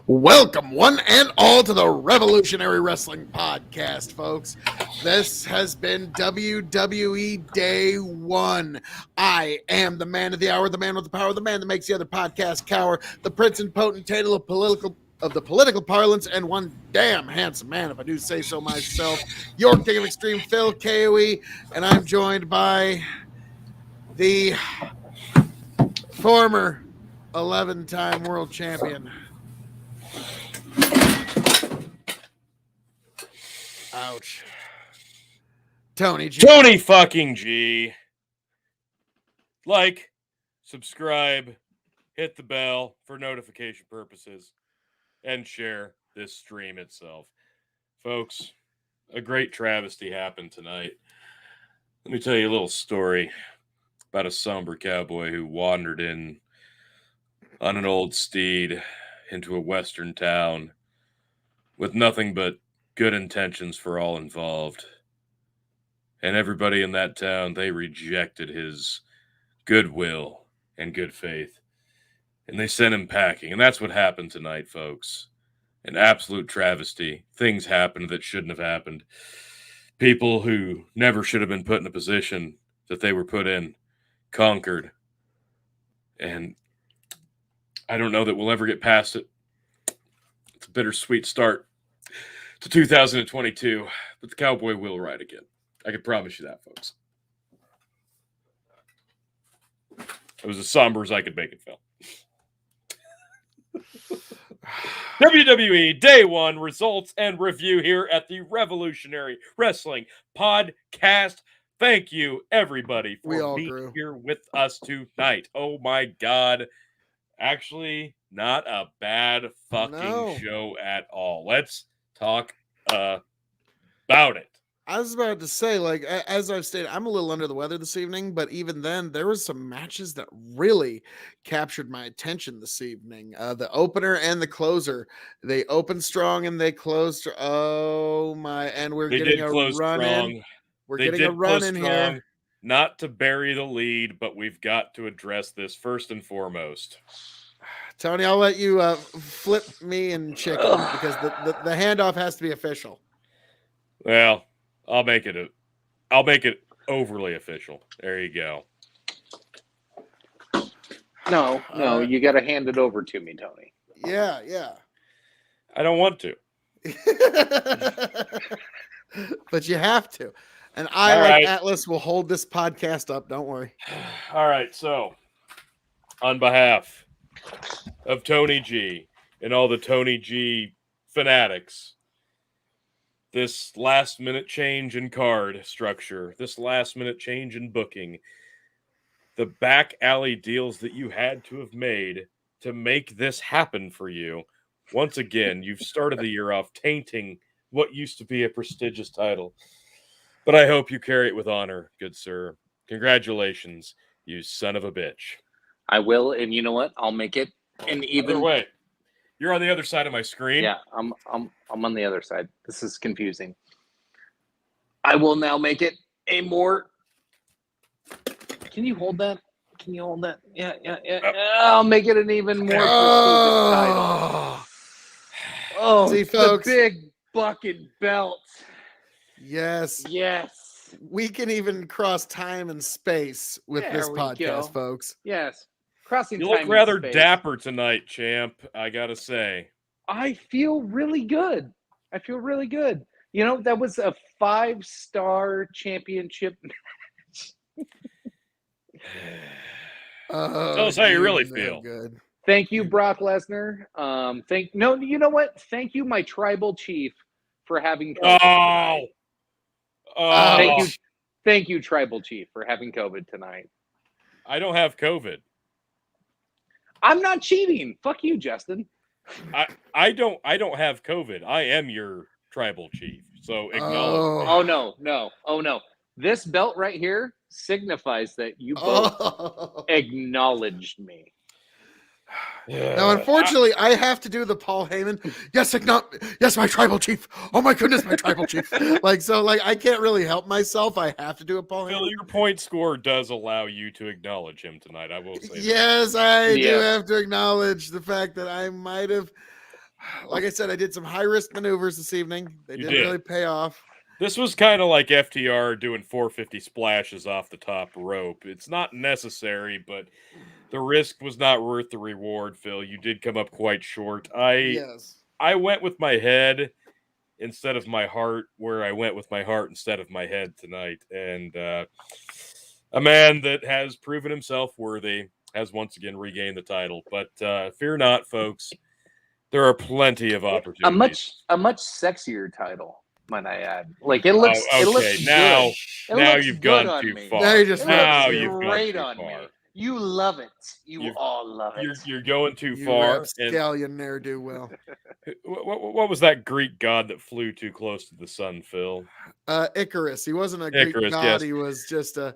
Welcome, one and all, to the Revolutionary Wrestling Podcast, folks. This has been WWE Day One. I am the man of the hour, the man with the power, the man that makes the other podcast cower, the prince and potentate of the political parlance, and one damn handsome man, if I do say so myself, your king of extreme, Phil KOE, and I'm joined by the former 11-time world champion. Ouch. Tony G. Tony fucking G. Like, subscribe, hit the bell for notification purposes, and share this stream itself. Folks, a great travesty happened tonight. Let me tell you a little story about a somber cowboy who wandered in on an old steed into a western town with nothing but good intentions for all involved. And everybody in that town, they rejected his goodwill and good faith. And they sent him packing. And that's what happened tonight, folks. An absolute travesty. Things happened that shouldn't have happened. People who never should have been put in a position that they were put in, conquered. And I don't know that we'll ever get past it. It's a bittersweet start to 2022, but the cowboy will ride again. I can promise you that, folks. It was as somber as I could make it, Phil. WWE Day One results and review here at the Revolutionary Wrestling Podcast. Thank you, everybody, for being here with us tonight. Oh, my God. Actually, not a bad fucking show at all. Let's talk about it. I was about to say, like, as I've stated, I'm a little under the weather this evening, but even then, there was some matches that really captured my attention this evening. The opener and the closer, they opened strong and they closed. Oh my! And we're getting a run in. We're getting a run in here. Not to bury the lead, but we've got to address this first and foremost. Tony, I'll let you flip me and chicken because the handoff has to be official. Well, I'll make it overly official. There you go. No, you got to hand it over to me, Tony. Yeah. I don't want to. But you have to. And I, Atlas, will hold this podcast up. Don't worry. All right. So, on behalf of Tony G and all the Tony G fanatics, this last-minute change in card structure, this last-minute change in booking, the back alley deals that you had to have made to make this happen for you, once again, you've started the year off tainting what used to be a prestigious title. But I hope you carry it with honor, good sir. Congratulations, you son of a bitch. I will, and you know what? I'll make it an even way. You're on the other side of my screen. Yeah, I'm on the other side. This is confusing. I will now make it a more. Can you hold that? Can you hold that? Yeah. I'll make it an even more prestigious title. Oh, see, folks, the big bucket belt. Yes. We can even cross time and space with this podcast, folks. Yes. You look rather dapper tonight, champ, I gotta say. I feel really good. You know, that was a 5-star championship match. Tell us how you really feel. Good. Thank you, Brock Lesnar. You know what? Thank you, my tribal chief, for having COVID tonight. Thank you, tribal chief, for having COVID tonight. I don't have COVID. I'm not cheating. Fuck you, Justin. I don't have COVID. I am your tribal chief. So acknowledge. Oh no. This belt right here signifies that you both acknowledged me. Now, unfortunately, I have to do the Paul Heyman. Yes, my tribal chief. Oh my goodness, my tribal chief. I can't really help myself. I have to do a Paul Phil, Heyman. your point score does allow you to acknowledge him tonight. I will say. Yes, I do Yes. have to acknowledge the fact that I might have, like I said, I did some high risk maneuvers this evening. They You didn't did. really pay off. This was kind of like FTR doing 450 splashes off the top rope. It's not necessary, but the risk was not worth the reward, Phil. You did come up quite short. Yes. I went with my head instead of my heart, where I went with my heart instead of my head tonight. And a man that has proven himself worthy has once again regained the title. But fear not, folks. There are plenty of opportunities. A much sexier title, might I add. Like it looks. okay. It looks Now, good. It now looks you've good gone on too me. far. Now you just now looks you've gone great too on far. me. You love it. You You've- all love it. You're going too You far. rapscallion ne'er-do-well. What was that Greek god that flew too close to the sun, Phil? Icarus. He wasn't a Greek Icarus, god. yes. He was just a.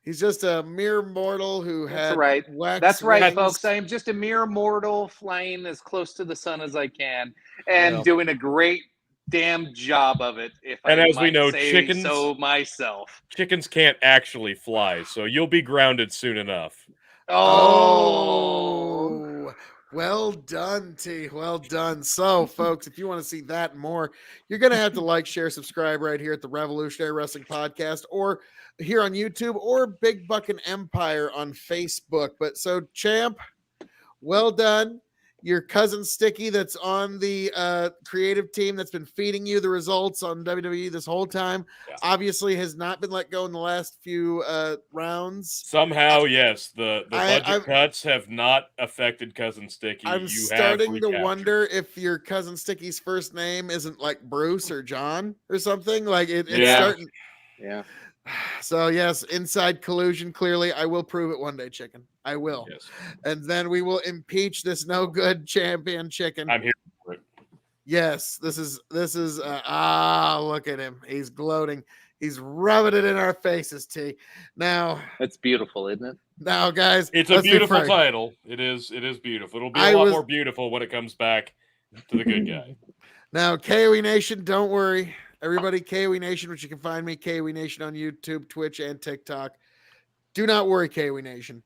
He's just a mere mortal who That's had right. wax That's right, wings. folks. I am just a mere mortal flying as close to the sun as I can and Yeah. doing a great damn job of it, if And I as we might know, say chickens- so myself. Chickens can't actually fly, so you'll be grounded soon enough. Oh, well done, T. Well done. So, folks, if you want to see that and more, you're going to have to like, share, subscribe right here at the Revolutionary Wrestling Podcast or here on YouTube or Big Buckin' Empire on Facebook. But so, champ, well done. Your cousin Sticky, that's on the creative team that's been feeding you the results on WWE this whole time, Yeah. obviously has not been let go in the last few rounds. Somehow, yes, the budget I've- cuts have not affected Cousin Sticky. I'm You starting have to recaptured. wonder if your cousin Sticky's first name isn't like Bruce or John or something. Like it's Yeah. starting. Yeah. So yes, inside collusion. Clearly, I will prove it one day, chicken. I will, Yes, and then we will impeach this no good champion chicken. I'm here for it. Yes, this is look at him. He's gloating. He's rubbing it in our faces, T. Now, That's beautiful, isn't it? now, guys, It's a let's be beautiful frank. title. It is beautiful. It'll be I a lot was- more beautiful when it comes back to the good guy. Now, KOE Nation, don't worry. Everybody, KOE Nation, which you can find me, KOE Nation on YouTube, Twitch, and TikTok. Do not worry, KOE Nation.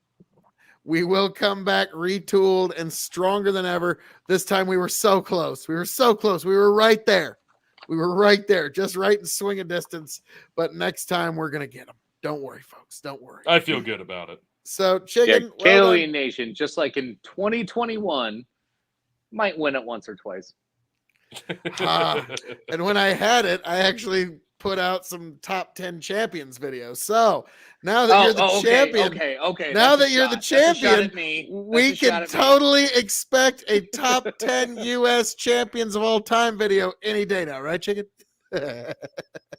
We will come back retooled and stronger than ever. This time we were so close. We were so close. We were right there. We were right there, just right in swinging distance. But next time we're going to get them. Don't worry, folks. Don't worry. I feel good about it. So, Yeah, chicken, KOE well done. Nation, just like in 2021, might win it once or twice. Ah, and when I had it, I actually put out some top 10 champions videos. So now that you're the champion, Okay. now That's that a you're the shot. That's a shot champion, at me. we That's a shot can at me. totally expect a top 10 U.S. champions of all time video any day now, right, chicken?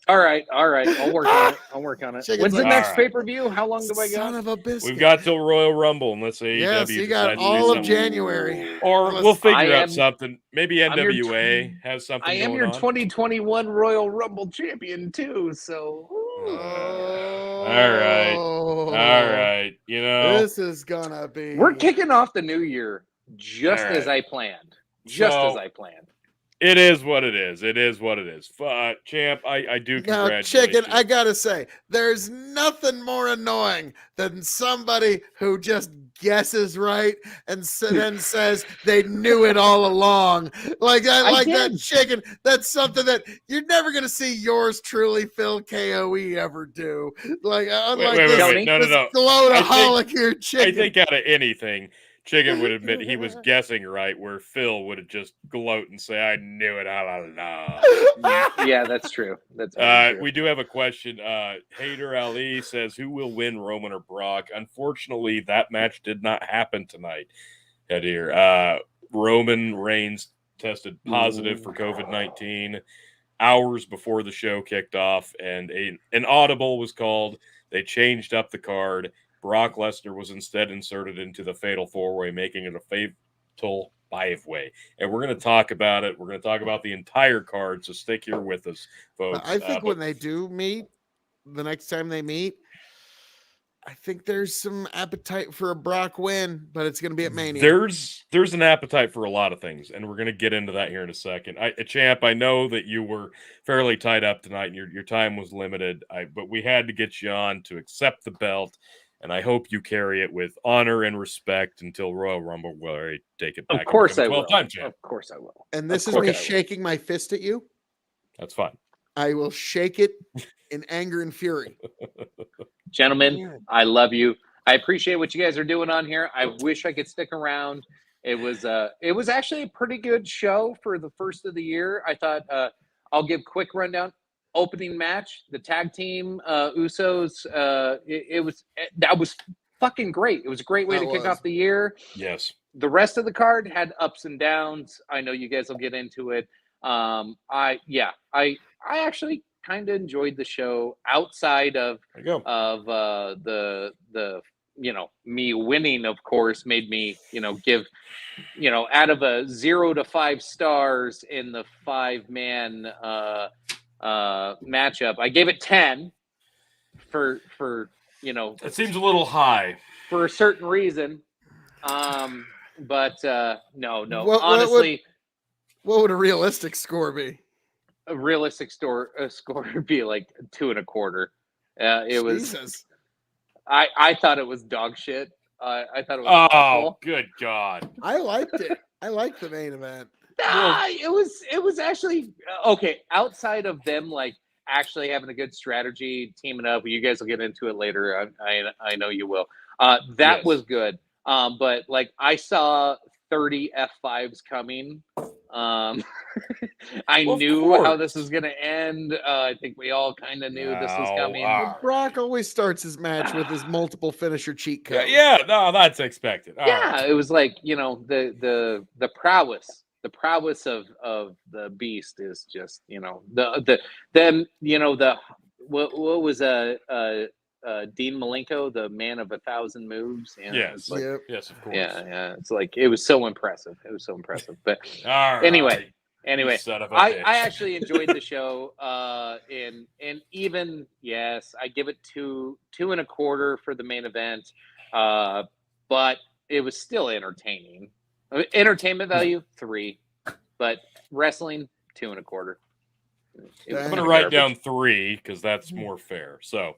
All right. I'll work on it. Chicken's When's the like, next all right. pay-per-view? How long do I Son got? of a biscuit. We've got till Royal Rumble unless AEW Yes, you got decides to do all of something. January. Or Unless- we'll figure I out am- something. Maybe I'm your NWA has something I am going your on. 2021 Royal Rumble champion too. So Oh, All right. You know, This is gonna be. we're kicking off the new year just All as right. I planned. Just So- as I planned. it is what it is. It is what it is. Champ, I do Now, congratulate chicken, you. I gotta say, there's nothing more annoying than somebody who just guesses right and then says they knew it all along. Like that, I like that did. chicken. That's something that you're never gonna see yours truly, Phil KOE, ever do. Like unlike wait, this, Tony? No. this gloataholic here, I chicken. think out of anything, Chicken would admit he was guessing right, where Phil would have just gloat and say, "I knew it all along." Yeah, that's true. That's very true. We do have a question. Hader Ali says, "Who will win, Roman or Brock?" Unfortunately, that match did not happen tonight. Roman Reigns tested positive for COVID-19 hours before the show kicked off, and an audible was called. They changed up the card. Brock Lesnar was instead inserted into the fatal four-way, making it a fatal five-way. And we're going to talk about it. We're going to talk about the entire card, so stick here with us, folks. I think But when they do meet, the next time they meet, I think there's some appetite for a Brock win, but it's going to be at Mania. There's an appetite for a lot of things, and we're going to get into that here in a second. Champ, I know that you were fairly tied up tonight, and your time was limited. But we had to get you on to accept the belt, and I hope you carry it with honor and respect until Royal Rumble, where I take it back. Of course I will. 12-time champ. Of course I will. And this is me shaking my fist at you. That's fine. I will shake it in anger and fury. Gentlemen, I love you. I appreciate what you guys are doing on here. I wish I could stick around. It was actually a pretty good show for the first of the year. I thought I'll give quick rundown. Opening match, the tag team Usos. That was fucking great. It was a great way to kick off the year. Yes. The rest of the card had ups and downs. I know you guys will get into it. I actually kind of enjoyed the show outside of the me winning, of course, made me give out of a 0 to 5 stars in the 5-man matchup, I gave it 10 for it seems a little high for a certain reason. But no, honestly, what would a realistic score be? A realistic score would be like 2.25. It was. I thought it was dog shit. I thought it was awful. Good God! I liked it. I liked the main event. It was actually okay. Outside of them, like actually having a good strategy, teaming up. You guys will get into it later. I know you will. That was good. But like I saw 30 F5s coming. I knew how this was going to end. I think we all kind of knew this was coming. Brock always starts his match with his multiple finisher cheat code. No, that's expected. It was like the prowess of the beast is just what was Dean Malenko, the man of 1,000 moves. Yes, yes, of course. Yeah. It's like it was so impressive. But anyway, I actually enjoyed the show. And even I give it 2.25 for the main event. But it was still entertaining. Entertainment value 3, but wrestling 2.25. I'm going to write down 3 because that's more fair. So,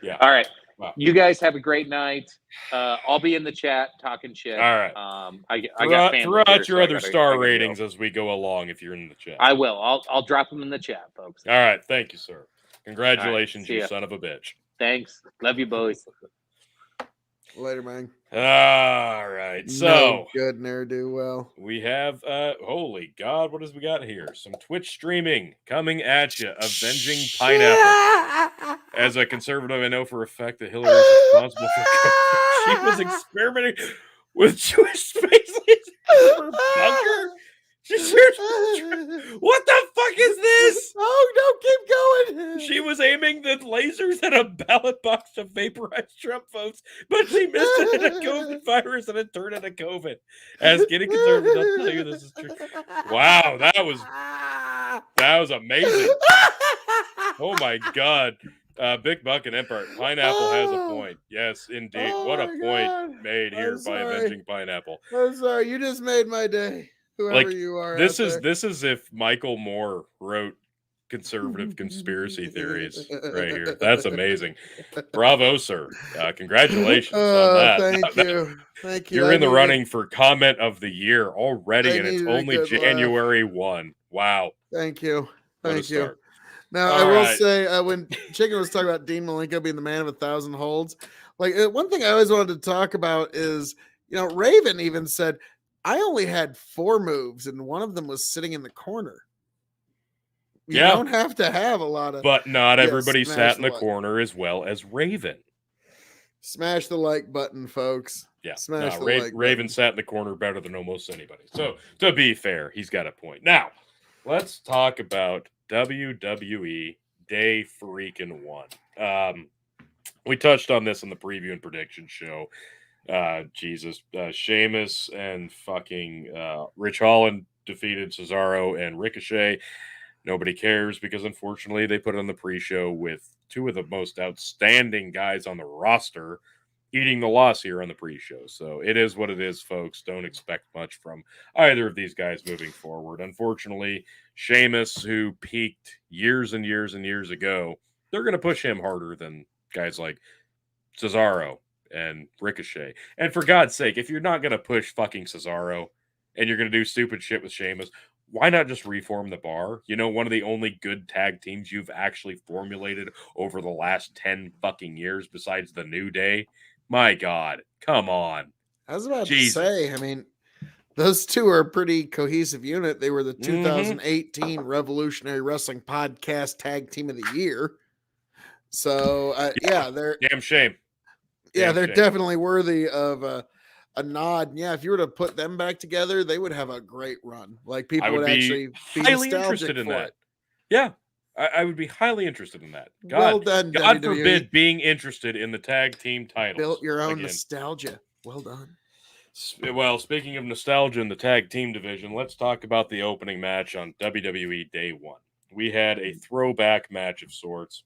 yeah. All right. Wow. You guys have a great night. I'll be in the chat talking shit. All right. I got family throw out here, your other star ratings as we go along if you're in the chat. I will. I'll drop them in the chat, folks. All right. Thank you, sir. Congratulations, you son of a bitch. Thanks. Love you, boys. Later, man. All right. So good ne'er-do-well. We have holy God, what has we got here? Some Twitch streaming coming at you. Avenging Pineapple. As a conservative, I know for a fact that Hillary is responsible for she was experimenting with Jewish faces for bunker. What the fuck is this? Oh, no, keep going. She was aiming the lasers at a ballot box to vaporize Trump votes, but she missed it in a COVID virus and it turned into COVID. As getting conservative, I'll tell you this is true. Wow, that was amazing. Oh my God. Big Buck and Empire. Pineapple has a point. Yes, indeed. What a point made here by Avenging Pineapple. I'm sorry. You just made my day. Whoever you are. This is if Michael Moore wrote conservative conspiracy theories right here. That's amazing. Bravo, sir. Congratulations on that. Thank you. You're in the running for comment of the year already, and it's only January 1. Wow. Thank you. Thank you. Start. Now, I will say, when Chicken was talking about Dean Malenko being the man of 1,000 holds, like one thing I always wanted to talk about is, Raven even said, I only had 4 moves, and one of them was sitting in the corner. You don't have to have a lot of... But not everybody sat in the corner as well as Raven. Smash the like button, folks. Yeah. Smash the like Raven button. sat in the corner better than almost anybody. So, to be fair, he's got a point. Now, let's talk about WWE Day freaking 1. We touched on this in the preview and prediction show. Sheamus and fucking Rich Holland defeated Cesaro and Ricochet. Nobody cares because, unfortunately, they put it on the pre-show with two of the most outstanding guys on the roster eating the loss here on the pre-show. So it is what it is, folks. Don't expect much from either of these guys moving forward. Unfortunately, Sheamus, who peaked years and years and years ago, they're going to push him harder than guys like Cesaro and Ricochet. And for God's sake, if you're not going to push fucking Cesaro and you're going to do stupid shit with Sheamus, why not just reform the Bar? You know, one of the only good tag teams you've actually formulated over the last 10 fucking years besides the New Day. My God, come on. I was about Jesus. to say, I mean, those two are a pretty cohesive unit. They were the 2018 Revolutionary Wrestling Podcast Tag Team of the Year. So, yeah, they're damn shame. Yeah, Damn they're shame. definitely worthy of a nod. Yeah, if you were to put them back together, they would have a great run. Like people I would be actually be highly nostalgic interested in for that. it. Yeah, I would be highly interested in that. God, Well done, God WWE. forbid being interested in the tag team titles. Built your own again. nostalgia. Well done. Well, speaking of nostalgia in the tag team division, let's talk about the opening match on WWE Day 1. We had a throwback match of sorts.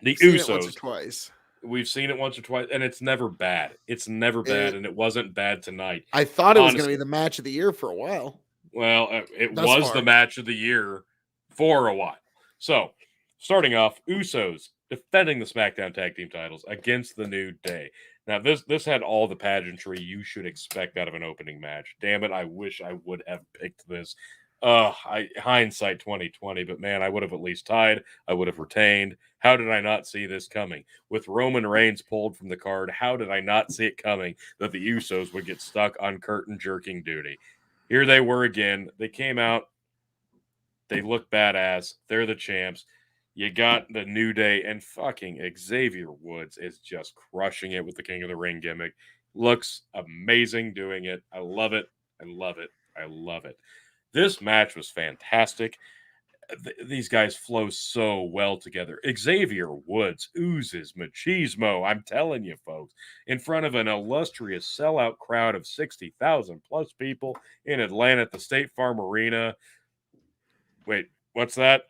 The I've seen it once or Usos. twice. We've seen it once or twice, and it's never bad. It's never bad, and it wasn't bad tonight. I thought it was going to Honestly. be the match of the year for a while. Well, it Thus was far. the match of the year for a while. So, starting off, Usos defending the SmackDown Tag Team titles against the New Day. Now, this had all the pageantry you should expect out of an opening match. Damn it, I wish I would have picked this. Hindsight 2020, but man, I would have at least tied. I would have retained. How did I not see this coming? With Roman Reigns pulled from the card, how did I not see it coming that the Usos would get stuck on curtain jerking duty? Here they were again. They came out. They look badass. They're the champs. You got the New Day, and fucking Xavier Woods is just crushing it with the King of the Ring gimmick. Looks amazing doing it. I love it. I love it. I love it. This match was fantastic. These guys flow so well together. Xavier Woods oozes machismo. I'm telling you, folks, in front of an illustrious sellout crowd of 60,000 plus people in Atlanta at the State Farm Arena. Wait, what's that?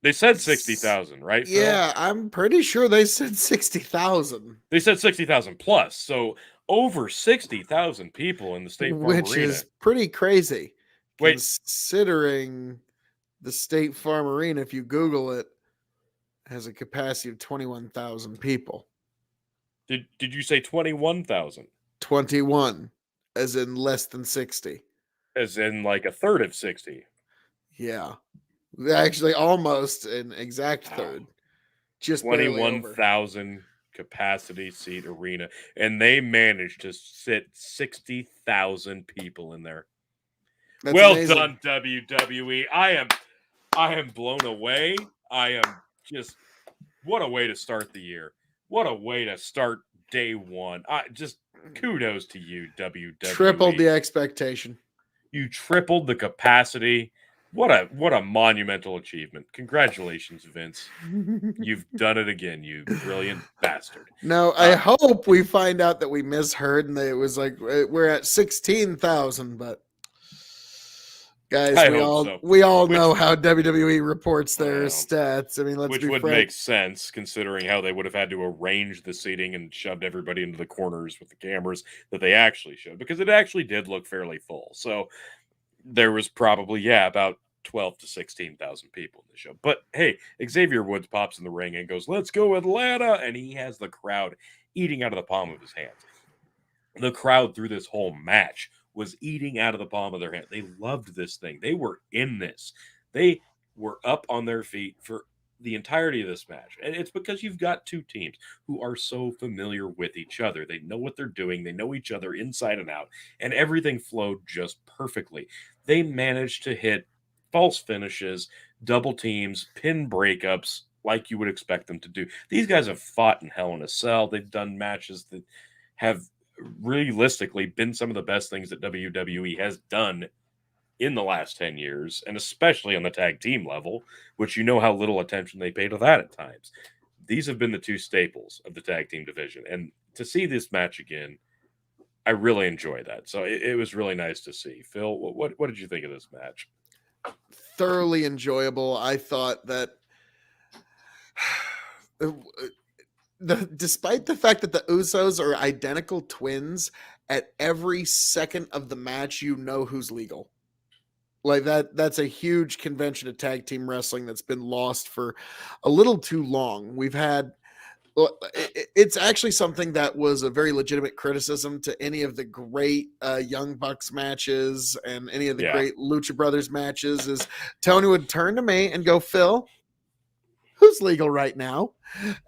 They said 60,000, right? Phil? Yeah, I'm pretty sure they said 60,000. They said 60,000 plus. So over 60,000 people in the State Farm Which Arena. is pretty crazy. Wait. Considering the State Farm Arena, if you Google it, has a capacity of 21,000 people. Did you say 21,000? 21, as in less than 60. As in like a third of 60. Yeah. Actually, almost an exact third. Just 21,000 capacity seat arena. And they managed to sit 60,000 people in there. That's well amazing. done, WWE. I am blown away. I am just, what a way to start the year. What a way to start day one. Just kudos to you, WWE. Tripled the expectation. You tripled the capacity. What a monumental achievement. Congratulations, Vince. You've done it again, you brilliant bastard. No, I hope we find out that we misheard and that it was like we're at 16,000, but guys, we all know how WWE reports their stats. I mean, let's be frank. Which would frank. make sense considering how they would have had to arrange the seating and shoved everybody into the corners with the cameras that they actually showed, because it actually did look fairly full. So there was probably, about 12 to 16,000 people in the show. But hey, Xavier Woods pops in the ring and goes, "Let's go Atlanta." And he has the crowd eating out of the palm of his hands. The crowd through this whole match was eating out of the palm of their hand. They loved this thing. They were in this. They were up on their feet for the entirety of this match. And it's because you've got two teams who are so familiar with each other. They know what they're doing. They know each other inside and out. And everything flowed just perfectly. They managed to hit false finishes, double teams, pin breakups, like you would expect them to do. These guys have fought in Hell in a Cell. They've done matches that have realistically been some of the best things that WWE has done in the last 10 years, and especially on the tag team level, which you know how little attention they pay to that at times. These have been the two staples of the tag team division, and to see this match again, I really enjoy that. So it was really nice to see. Phil, what did you think of this match? thoroughly enjoyable. I thought that despite the fact that the Usos are identical twins, at every second of the match, you know who's legal. Like that's a huge convention of tag team wrestling that's been lost for a little too long. We've had it's actually something that was a very legitimate criticism to any of the great Young Bucks matches and any of the great Lucha Brothers matches is Tony would turn to me and go, Phil, who's legal right now?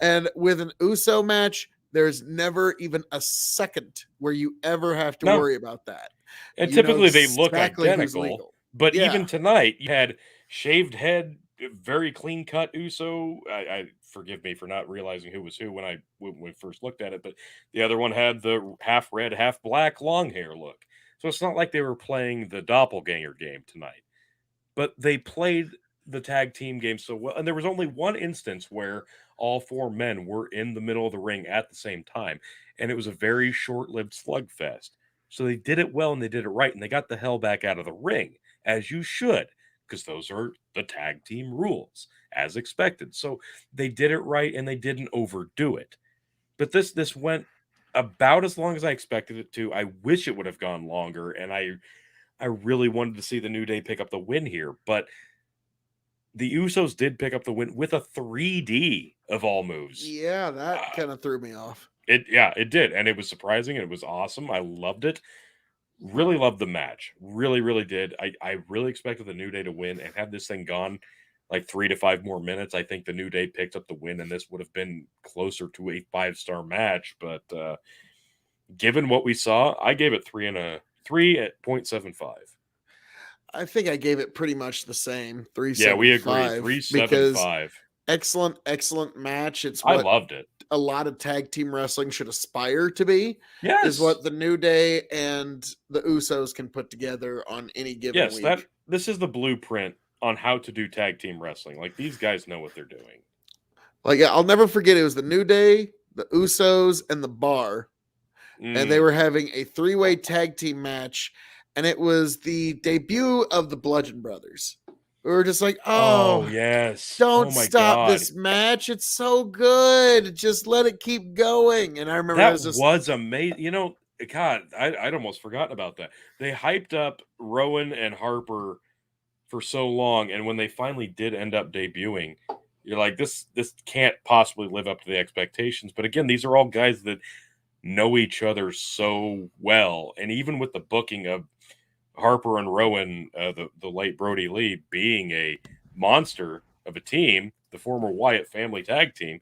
And with an Uso match, there's never even a second where you ever have to worry about that. And You know typically they look exactly who's identical. legal. But even tonight, you had shaved head, very clean cut Uso. I forgive me for not realizing who was who when we first looked at it, but the other one had the half red, half black long hair look. So it's not like they were playing the doppelganger game tonight. But they played the tag team game so well. And there was only one instance where all four men were in the middle of the ring at the same time. And it was a very short-lived slugfest. So they did it well and they did it right. And they got the hell back out of the ring, as you should, because those are the tag team rules, as expected. So they did it right and they didn't overdo it. But this went about as long as I expected it to. I wish it would have gone longer, and I really wanted to see the New Day pick up the win here, but the Usos did pick up the win with a 3D of all moves. Yeah, that kind of threw me off. It did, and it was surprising, and it was awesome. I loved it. Really loved the match. Really, really did. I really expected the New Day to win, and had this thing gone like 3 to 5 more minutes, I think the New Day picked up the win, and this would have been closer to a 5-star match. But given what we saw, I gave it 3 at 0.75. I think I gave it pretty much the same. 3.75. Yeah, we agree. 3.75. Excellent match. I loved it. A lot of tag team wrestling should aspire to be. Yes, is what the New Day and the Usos can put together on any given week. This is the blueprint on how to do tag team wrestling. Like, these guys know what they're doing. Like, I'll never forget, it was the New Day, the Usos, and the Bar, and they were having a 3-way tag team match. And it was the debut of the Bludgeon Brothers. We were just like, oh yes. Don't stop this match. It's so good. Just let it keep going. And I remember that was amazing. You know, God, I'd almost forgotten about that. They hyped up Rowan and Harper for so long. And when they finally did end up debuting, you're like, this can't possibly live up to the expectations. But again, these are all guys that know each other so well. And even with the booking of Harper and Rowan, the late Brody Lee, being a monster of a team, the former Wyatt family tag team,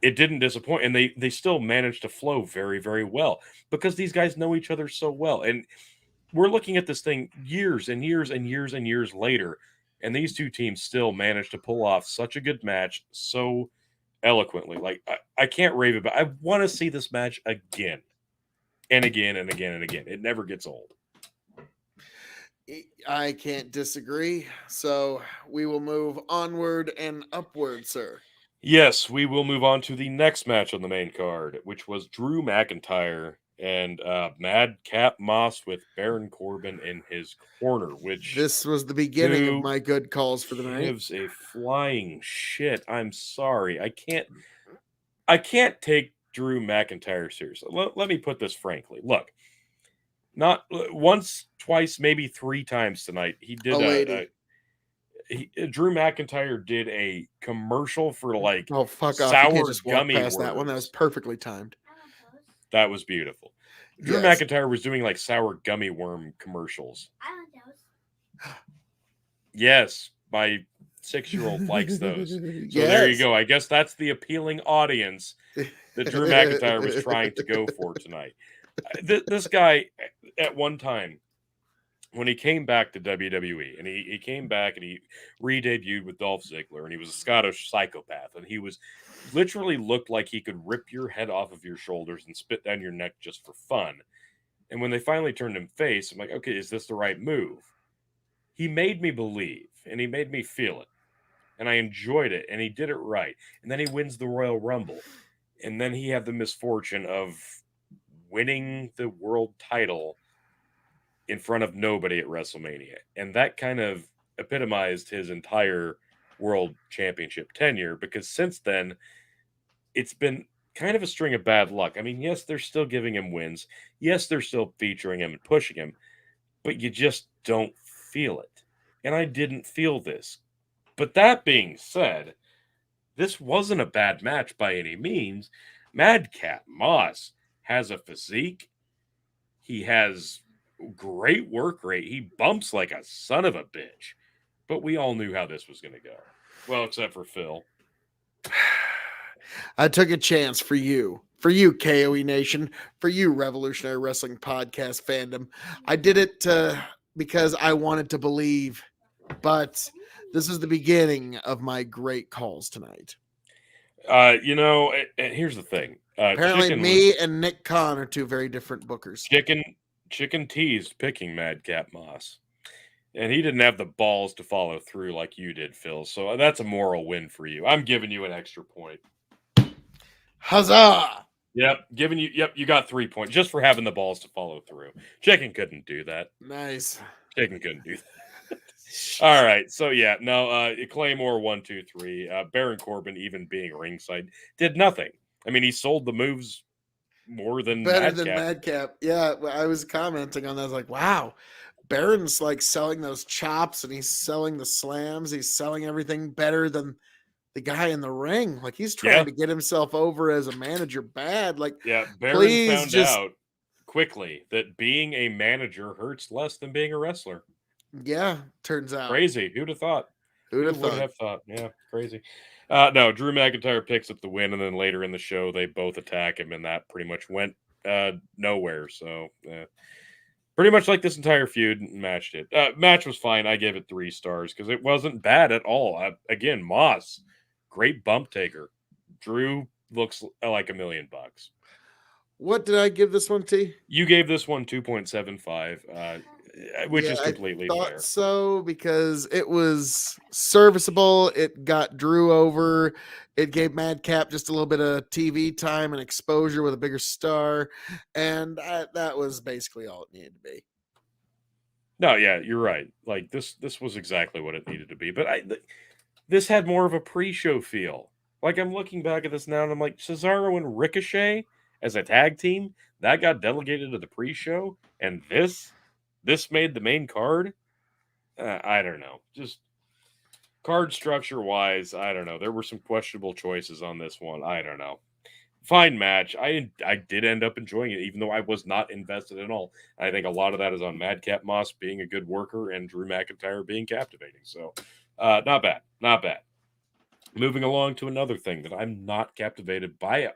it didn't disappoint. And they still managed to flow very, very well because these guys know each other so well. And we're looking at this thing years and years and years and years later, and these two teams still managed to pull off such a good match so eloquently. Like, I can't rave about it. I want to see this match again and again and again and again. It never gets old. I can't disagree. So we will move onward and upward, sir. Yes, we will move on to the next match on the main card, which was Drew McIntyre and Madcap Moss with Baron Corbin in his corner, which this was the beginning of my good calls for the night. Gives a flying shit. I'm sorry. I can't take Drew McIntyre seriously. Let me put this frankly. Look, not once, twice, maybe 3 times tonight. He did Drew McIntyre did a commercial for like sour gummy worms. That one that was perfectly timed. That was beautiful. Drew McIntyre was doing like sour gummy worm commercials. I like those. Yes, my 6-year-old likes those. So there you go. I guess that's the appealing audience that Drew McIntyre was trying to go for tonight. This guy, at one time, when he came back to WWE, and he came back and he re-debuted with Dolph Ziggler, and he was a Scottish psychopath, and he was literally looked like he could rip your head off of your shoulders and spit down your neck just for fun. And when they finally turned him face, I'm like, okay, is this the right move? He made me believe, and he made me feel it. And I enjoyed it, and he did it right. And then he wins the Royal Rumble. And then he had the misfortune of winning the world title in front of nobody at WrestleMania. And that kind of epitomized his entire world championship tenure, because since then, it's been kind of a string of bad luck. I mean, yes, they're still giving him wins. Yes, they're still featuring him and pushing him, but you just don't feel it. And I didn't feel this. But that being said, this wasn't a bad match by any means. Madcap Moss has a physique. He has great work rate. He bumps like a son of a bitch. But we all knew how this was going to go. Well, except for Phil. I took a chance for you, KOE Nation, for you, Revolutionary Wrestling Podcast fandom. I did it because I wanted to believe, but this is the beginning of my great calls tonight. Here's the thing. Apparently, me and Nick Khan are two very different bookers. Chicken teased picking Madcap Moss, and he didn't have the balls to follow through like you did, Phil. So that's a moral win for you. I'm giving you an extra point. Huzzah! Yep, you got 3 points just for having the balls to follow through. Chicken couldn't do that. Nice. Chicken couldn't do that. All right, so Claymore 1, 2, 3. Baron Corbin, even being ringside, did nothing. I mean, he sold the moves better than Madcap. Yeah, I was commenting on that. I was like, wow, Baron's like selling those chops, and he's selling the slams. He's selling everything better than the guy in the ring. Like, he's trying to get himself over as a manager bad. Like, Baron found out quickly that being a manager hurts less than being a wrestler. Yeah, turns out. Crazy. Who'd have thought? Who would have thought? Yeah, crazy. No, Drew McIntyre picks up the win, and then later in the show, they both attack him, and that pretty much went nowhere. So, pretty much like this entire feud match did. Match was fine. I gave it 3 stars because it wasn't bad at all. Again, Moss, great bump taker. Drew looks like $1 million. What did I give this one, T? You gave this one 2.75, which is completely fair. So, because it was serviceable, it got Drew over. It gave Madcap just a little bit of TV time and exposure with a bigger star, and that was basically all it needed to be. No, yeah, you're right. Like this was exactly what it needed to be. But this had more of a pre-show feel. Like, I'm looking back at this now, and I'm like, Cesaro and Ricochet as a tag team, that got delegated to the pre-show, and this made the main card. I don't know. Just card structure wise, I don't know. There were some questionable choices on this one. I don't know. Fine match. I did end up enjoying it, even though I was not invested at all. I think a lot of that is on Madcap Moss being a good worker and Drew McIntyre being captivating. So, not bad. Not bad. Moving along to another thing that I'm not captivated by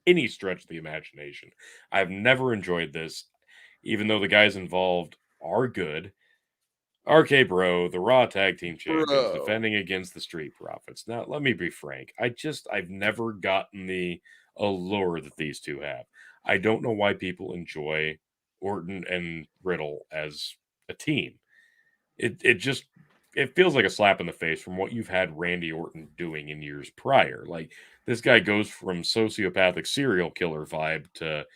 any stretch of the imagination. I've never enjoyed this, even though the guys involved are good. RK Bro, the Raw Tag Team Champions, defending against the Street Profits. Now, let me be frank. I've never gotten the allure that these two have. I don't know why people enjoy Orton and Riddle as a team. It feels like a slap in the face from what you've had Randy Orton doing in years prior. Like, this guy goes from sociopathic serial killer vibe to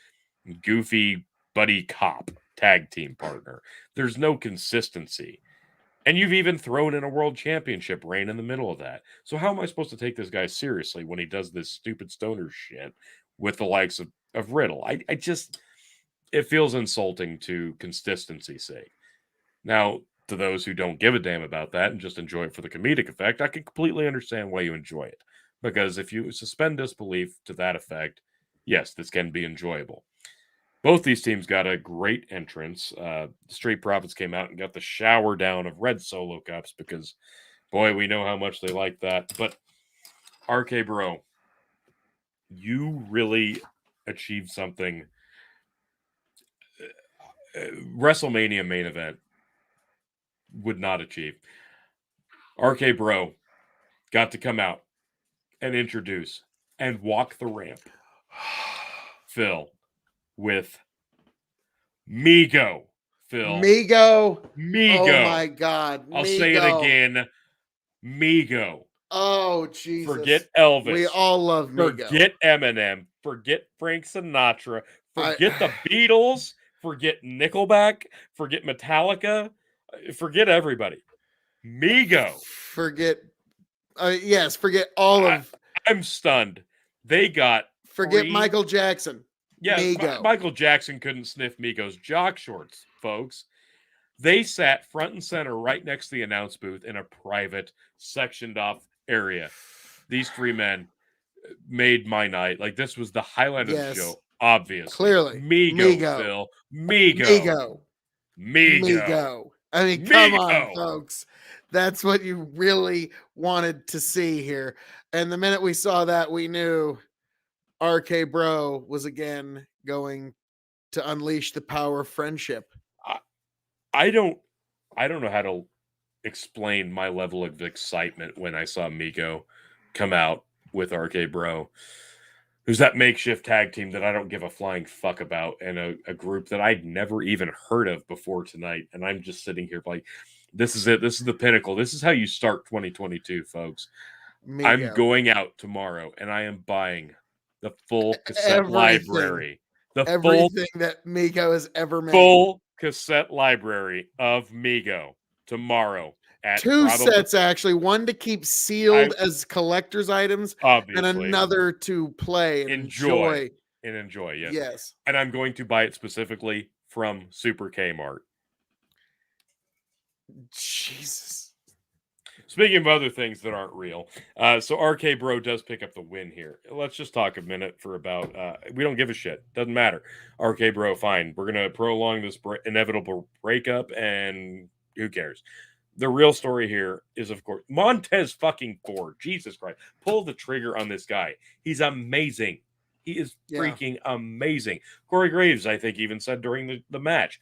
goofy buddy cop tag team partner. There's no consistency. And you've even thrown in a world championship reign in the middle of that. So how am I supposed to take this guy seriously when he does this stupid stoner shit with the likes of Riddle? It feels insulting to consistency's sake. Now, to those who don't give a damn about that and just enjoy it for the comedic effect, I can completely understand why you enjoy it. Because if you suspend disbelief to that effect, yes, this can be enjoyable. Both these teams got a great entrance. Street Profits came out and got the shower down of red Solo Cups because, boy, we know how much they like that. But, RK Bro, you really achieved something. WrestleMania main event would not achieve. RK Bro got to come out and introduce and walk the ramp, Phil, with Migo. Phil. Migo. Oh my God. I'll say it again. Migo. Oh, Jesus. Forget Elvis. We all love Migo. Forget Eminem. Forget Frank Sinatra. Forget the Beatles. Forget Nickelback. Forget Metallica. Forget everybody. Migo. Forget all of. I'm stunned. They got Forget Michael Jackson. Yeah, Migo. Michael Jackson couldn't sniff Migo's jock shorts, folks. They sat front and center right next to the announce booth in a private, sectioned off area. These three men made my night. Like, this was the highlight of the show, obviously. Clearly. Migo, Phil. Migo. I mean, come on, folks. That's what you really wanted to see here. And the minute we saw that, we knew RK Bro was again going to unleash the power of friendship. I don't know how to explain my level of excitement when I saw Migo come out with RK Bro, who's that makeshift tag team that I don't give a flying fuck about, and a group that I'd never even heard of before tonight. And I'm just sitting here like, this is it. This is the pinnacle. This is how you start 2022, folks. Migo. I'm going out tomorrow and I am buying the full cassette library. Everything that Migo has ever made. Full cassette library of Migo tomorrow. At two sets, actually. One to keep sealed as collector's items, obviously, and another to play and enjoy. Yes. And I'm going to buy it specifically from Super Kmart. Jesus. Speaking of other things that aren't real, so RK Bro does pick up the win here. Let's just talk a minute for about, we don't give a shit. Doesn't matter. RK Bro, fine. We're going to prolong this inevitable breakup, and who cares? The real story here is, of course, Montez fucking Ford. Jesus Christ. Pull the trigger on this guy. He's amazing. He is freaking amazing. Corey Graves, I think, even said during the match,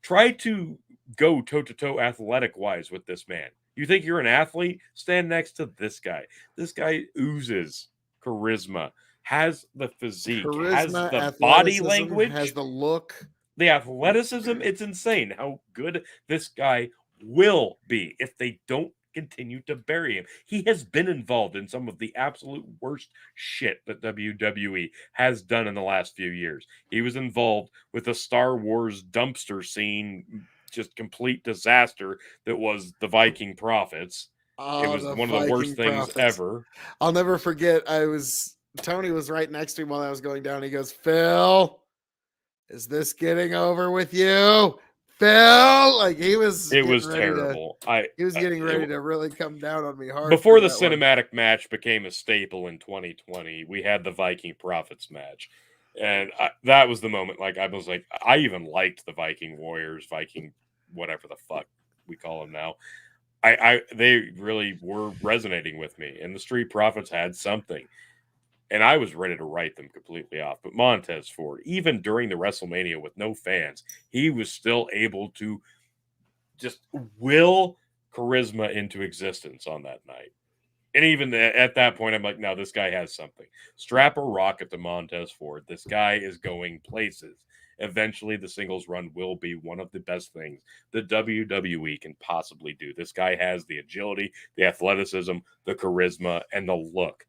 try to go toe-to-toe athletic-wise with this man. You think you're an athlete? Stand next to this guy. This guy oozes charisma, has the physique, has the body language, has the look. The athleticism, it's insane how good this guy will be if they don't continue to bury him. He has been involved in some of the absolute worst shit that WWE has done in the last few years. He was involved with the Star Wars dumpster scene, just complete disaster that was the Viking Prophets. It was one of the worst things ever. I'll never forget. Tony was right next to him while I was going down. He goes, "Phil, is this getting over with you?" Phil, like it was terrible. He was getting ready to really come down on me hard. Before the cinematic match became a staple in 2020, we had the Viking Prophets match. And that was the moment. Like, I was like, I even liked the Viking Warriors, Viking, whatever the fuck we call them now. They really were resonating with me. And the Street Profits had something. And I was ready to write them completely off. But Montez Ford, even during the WrestleMania with no fans, he was still able to just will charisma into existence on that night. And even at that point, I'm like, no, this guy has something. Strap a rocket to Montez Ford. This guy is going places. Eventually, the singles run will be one of the best things the WWE can possibly do. This guy has the agility, the athleticism, the charisma, and the look.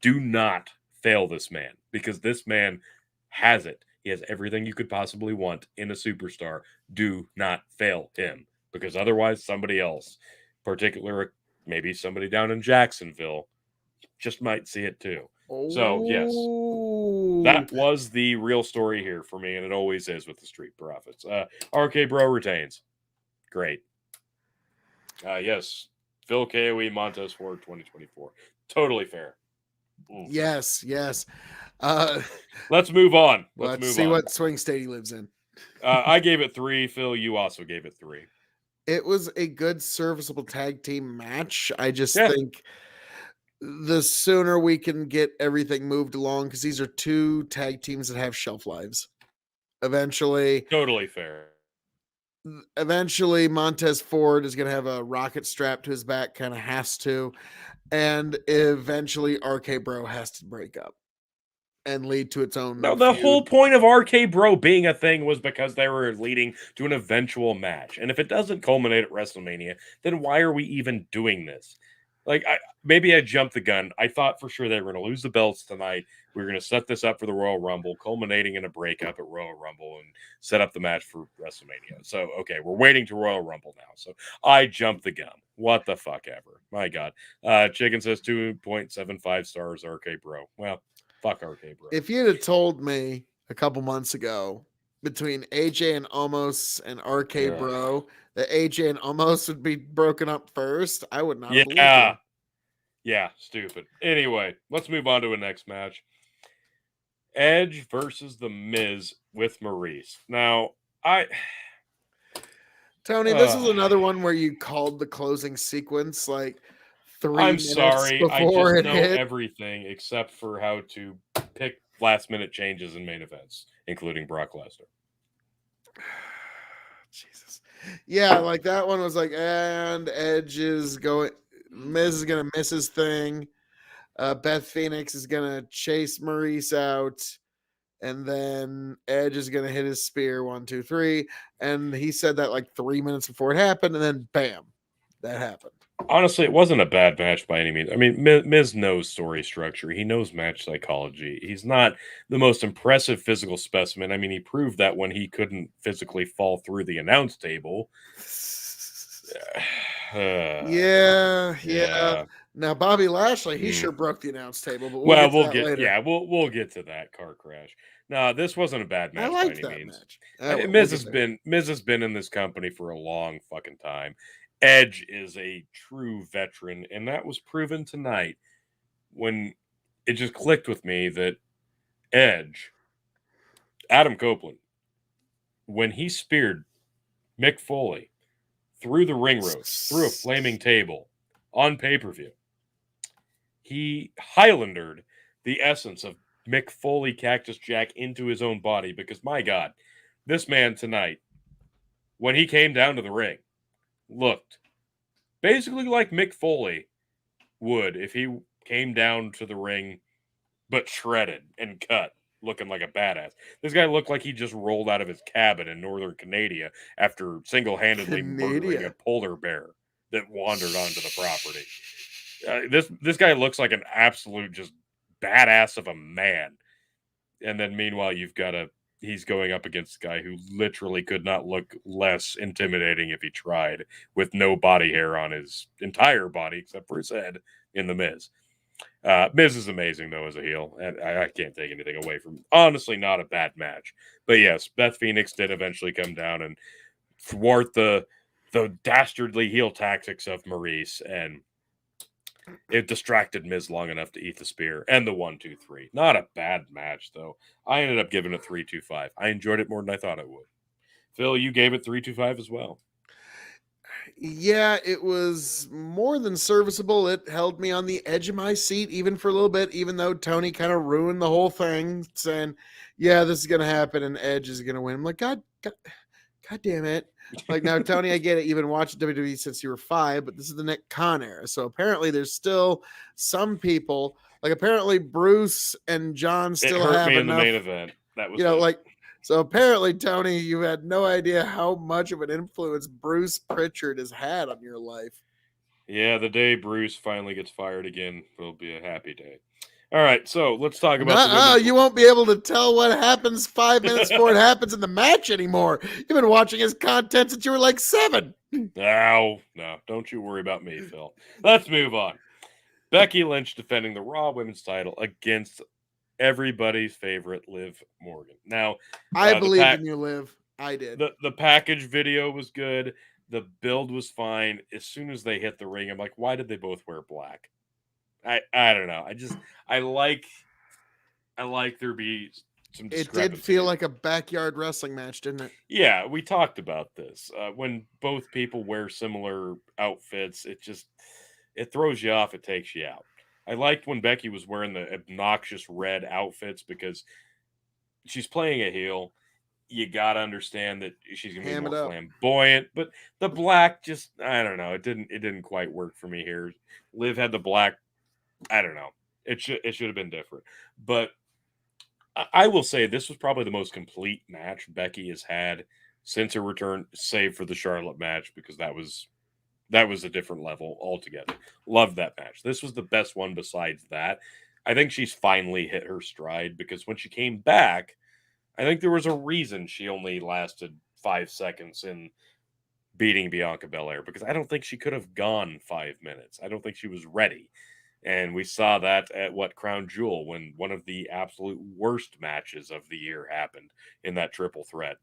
Do not fail this man, because this man has it. He has everything you could possibly want in a superstar. Do not fail him, because otherwise somebody else, particularly maybe somebody down in Jacksonville, just might see it too. So, yes, that was the real story here for me, and it always is with the Street Profits. RK Bro retains. Great. Yes, Phil KOE, Montez Ford, 2024. Totally fair. Yes. Let's move on. Let's see what swing state he lives in. I gave it 3. Phil, you also gave it 3. It was a good, serviceable tag team match. I just think the sooner we can get everything moved along, because these are two tag teams that have shelf lives. Eventually. Totally fair. Eventually, Montez Ford is going to have a rocket strapped to his back, kind of has to. And eventually, RK Bro has to break up and lead to its own. No, the whole point of RK Bro being a thing was because they were leading to an eventual match. And if it doesn't culminate at WrestleMania, then why are we even doing this? Like, maybe I jumped the gun. I thought for sure they were going to lose the belts tonight. We were going to set this up for the Royal Rumble, culminating in a breakup at Royal Rumble, and set up the match for WrestleMania. So, okay, we're waiting to Royal Rumble now. So I jumped the gun. What the fuck ever. My God. Chicken says 2.75 stars, RK Bro. Well, fuck RK Bro. If you'd have told me a couple months ago between AJ and Omos and RK Ugh. Bro that AJ and Omos would be broken up first, I would not have believed you. Yeah, stupid. Anyway, let's move on to a next match. Edge versus The Miz with Maurice. Now, Tony, this is another one where you called the closing sequence like 3 I'm minutes sorry. I before just it know hit. everything except for how to pick last-minute changes in main events, including Brock Lesnar. Jesus. Yeah, like that one was like, and Edge is going, Miz is going to miss his thing. Beth Phoenix is going to chase Maurice out. And then Edge is going to hit his spear 1, 2, 3. And he said that like 3 minutes before it happened. And then bam, that happened. Honestly, it wasn't a bad match by any means. I mean, Miz knows story structure. He knows match psychology. He's not the most impressive physical specimen. I mean, he proved that when he couldn't physically fall through the announce table. Yeah. Now Bobby Lashley, he sure broke the announce table, but we'll get later. We'll get to that car crash. No, this wasn't a bad match by any means. Miz has been in this company for a long fucking time. Edge is a true veteran, and that was proven tonight when it just clicked with me that Edge, Adam Copeland, when he speared Mick Foley through the ring ropes, through a flaming table on pay-per-view, he Highlandered the essence of Mick Foley Cactus Jack into his own body, because my God, this man tonight, when he came down to the ring, looked basically like Mick Foley would if he came down to the ring, but shredded and cut, looking like a badass. This guy looked like he just rolled out of his cabin in northern Canada after single-handedly murdering a polar bear that wandered onto the property. This guy looks like an absolute just badass of a man. And then meanwhile, he's going up against a guy who literally could not look less intimidating if he tried, with no body hair on his entire body except for his head, in The Miz. Miz is amazing, though, as a heel, and I can't take anything away from him. Honestly, not a bad match. But yes, Beth Phoenix did eventually come down and thwart the dastardly heel tactics of Maurice, and it distracted Miz long enough to eat the spear and the 1, 2, 3. Not a bad match, though. I ended up giving it 3.25. I enjoyed it more than I thought I would. Phil, you gave it 3.25 as well. Yeah, it was more than serviceable. It held me on the edge of my seat even for a little bit, even though Tony kind of ruined the whole thing, saying, yeah, this is going to happen and Edge is going to win. I'm like, God damn it. Like, now, Tony, I get it. You've been watching WWE since you were 5, but this is the Nick Khan era. So apparently there's still some people, like apparently Bruce and John still have me enough, in the main event. That was so apparently, Tony, you had no idea how much of an influence Bruce Pritchard has had on your life. Yeah, the day Bruce finally gets fired again will be a happy day. All right, so let's talk about you won't be able to tell what happens 5 minutes before it happens in the match anymore. You've been watching his content since you were like 7. No, don't you worry about me, Phil. Let's move on. Becky Lynch defending the Raw Women's title against everybody's favorite Liv Morgan. Now, I believed in you, Liv. I did. The package video was good. The build was fine. As soon as they hit the ring, I'm like, why did they both wear black? I don't know. I like there be some discrepancy. It did feel like a backyard wrestling match, didn't it? Yeah, we talked about this. When both people wear similar outfits, it throws you off. It takes you out. I liked when Becky was wearing the obnoxious red outfits because she's playing a heel. You got to understand that she's going to be more flamboyant, but the black just, I don't know. It didn't quite work for me here. Liv had the black. I don't know. It should have been different, but I will say this was probably the most complete match Becky has had since her return, save for the Charlotte match, because that was that was a different level altogether. Loved that match. This was the best one besides that. I think she's finally hit her stride because when she came back, I think there was a reason she only lasted 5 seconds in beating Bianca Belair, because I don't think she could have gone 5 minutes. I don't think she was ready. And we saw that at Crown Jewel, when one of the absolute worst matches of the year happened in that triple threat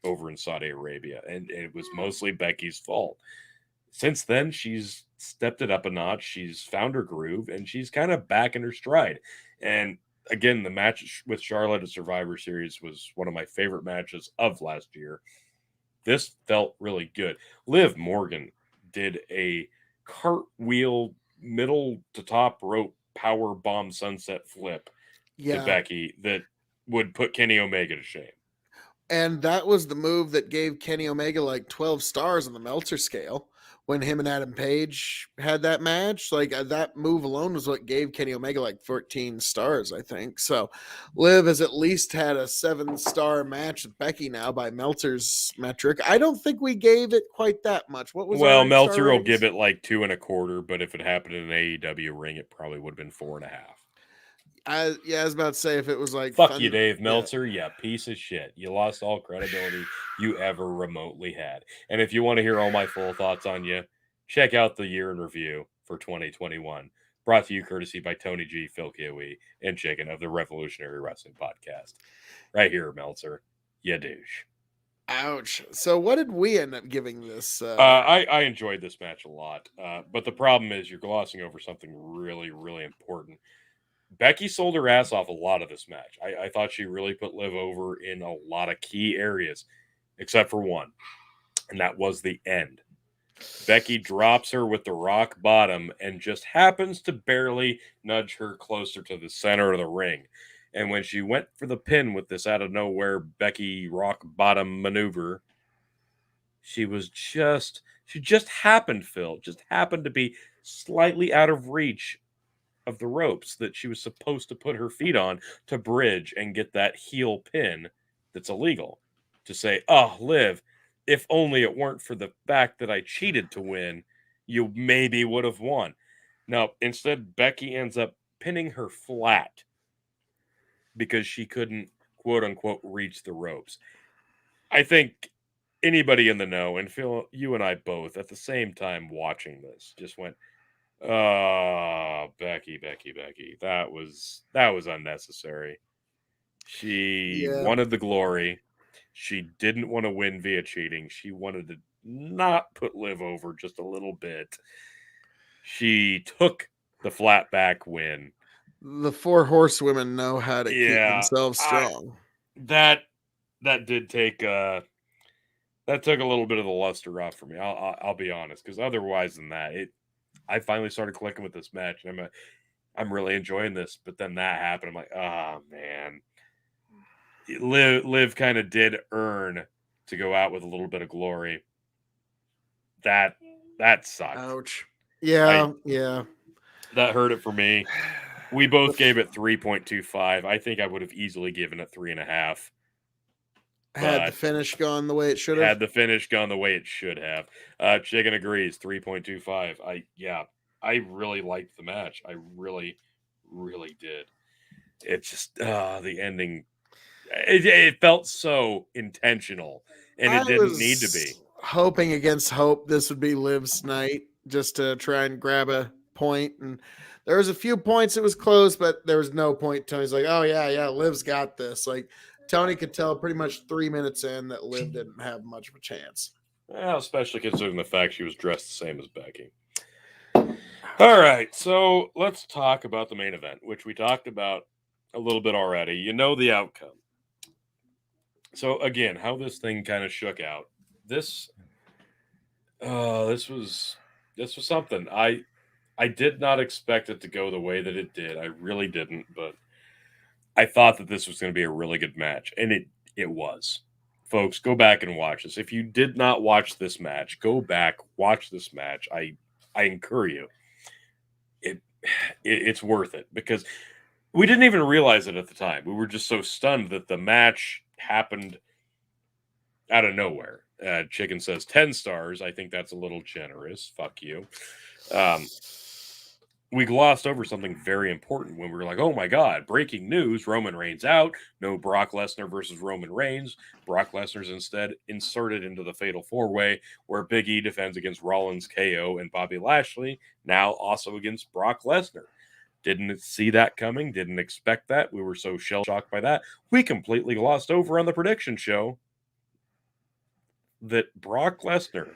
over in Saudi Arabia. And it was mostly Becky's fault. Since then, she's stepped it up a notch. She's found her groove, and she's kind of back in her stride. And again, the match with Charlotte at Survivor Series was one of my favorite matches of last year. This felt really good. Liv Morgan did a cartwheel middle to top rope power bomb sunset flip to Becky that would put Kenny Omega to shame. And that was the move that gave Kenny Omega like 12 stars on the Meltzer scale when him and Adam Page had that match. Like that move alone was what gave Kenny Omega like 14 stars, I think. So Liv has at least had a 7-star match with Becky now by Meltzer's metric. I don't think we gave it quite that much. What was Meltzer will give it like 2.25, but if it happened in an AEW ring, it probably would have been 4.5. I was about to say if it was like fuck you, Dave Meltzer, yeah, piece of shit. You lost all credibility you ever remotely had. And if you want to hear all my full thoughts on you, check out the year in review for 2021, brought to you courtesy by Tony G, Phil KOE, and Chicken of the Revolutionary Wrestling Podcast. Right here, Meltzer, you douche. Ouch. So what did we end up giving this? I enjoyed this match a lot, but the problem is you're glossing over something really, really important. Becky sold her ass off a lot of this match. I thought she really put Liv over in a lot of key areas, except for one, and that was the end. Becky drops her with the rock bottom and just happens to barely nudge her closer to the center of the ring. And when she went for the pin with this out of nowhere Becky rock bottom maneuver, she just happened, Phil, just happened to be slightly out of reach of the ropes that she was supposed to put her feet on to bridge and get that heel pin that's illegal. To say, oh, Liv, if only it weren't for the fact that I cheated to win, you maybe would have won. No, instead, Becky ends up pinning her flat because she couldn't, quote unquote, reach the ropes. I think anybody in the know, and Phil, you and I both, at the same time watching this, just went, oh, Becky. That was unnecessary. She wanted the glory. She didn't want to win via cheating. She wanted to not put Liv over just a little bit. She took the flat back win. The 4 horsewomen know how to keep themselves strong. That did take that took a little bit of the luster off for me. I'll be honest, because otherwise than that, I finally started clicking with this match, and I'm really enjoying this. But then that happened. I'm like, oh man, Liv kind of did earn to go out with a little bit of glory. That sucked. Ouch. Yeah. That hurt it for me. We both gave it 3.25. I think I would have easily given it 3.5. Had the finish gone the way it should have. Had the finish gone the way it should have. Chicken agrees, 3.25. I really liked the match. I really, really did. It just the ending. It felt so intentional, and it didn't need to be. Hoping against hope this would be Liv's night, just to try and grab a point. And there was a few points it was close, but there was no point. Tony's like, oh yeah, Liv's got this. Like Tony could tell pretty much 3 minutes in that Liv didn't have much of a chance. Well, especially considering the fact she was dressed the same as Becky. All right, so let's talk about the main event, which we talked about a little bit already. You know the outcome. So again, how this thing kind of shook out. This was something. I did not expect it to go the way that it did. I really didn't, but I thought that this was going to be a really good match, and it was. Folks, go back and watch this. If you did not watch this match, go back, watch this match. I encourage you. It's worth it, because we didn't even realize it at the time. We were just so stunned that the match happened out of nowhere. Chicken says 10 stars. I think that's a little generous. Fuck you. We glossed over something very important when we were like, oh my God, breaking news, Roman Reigns out. No Brock Lesnar versus Roman Reigns. Brock Lesnar's instead inserted into the Fatal 4-Way, where Big E defends against Rollins, KO, and Bobby Lashley, now also against Brock Lesnar. Didn't see that coming, didn't expect that. We were so shell-shocked by that. We completely glossed over on the prediction show that Brock Lesnar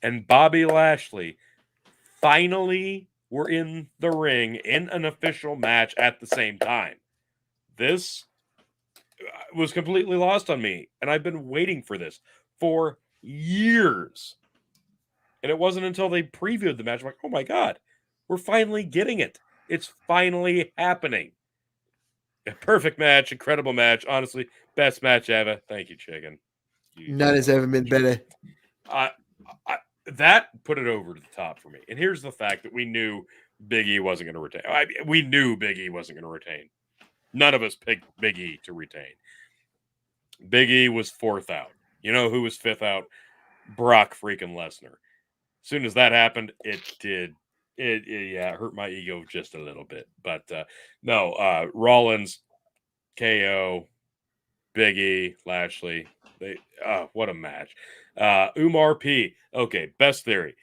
and Bobby Lashley finally were in the ring in an official match at the same time. This was completely lost on me, and I've been waiting for this for years. And it wasn't until they previewed the match, I'm like, oh my God, we're finally getting it. It's finally happening. A perfect match, incredible match. Honestly, best match ever. Thank you, Chicken. None has ever been better. That put it over to the top for me. And here's the fact that we knew Big E wasn't going to retain. We knew Big E wasn't going to retain. None of us picked Big E to retain. Big E was fourth out. You know who was fifth out? Brock freaking Lesnar. As soon as that happened, it hurt my ego just a little bit. But Rollins, KO, Big E, Lashley. What a match. Umar P. Okay, best theory.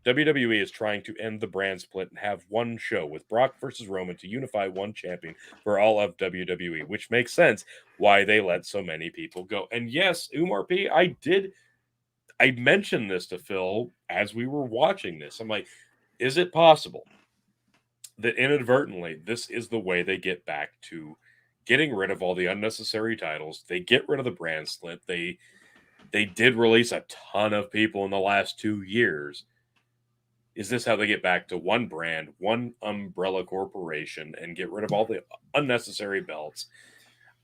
WWE is trying to end the brand split and have one show with Brock versus Roman to unify one champion for all of WWE, which makes sense why they let so many people go. And yes, Umar P, I mentioned this to Phil as we were watching this. I'm like, is it possible that inadvertently this is the way they get back to getting rid of all the unnecessary titles? They get rid of the brand split. They did release a ton of people in the last 2 years. Is this how they get back to one brand, one umbrella corporation, and get rid of all the unnecessary belts?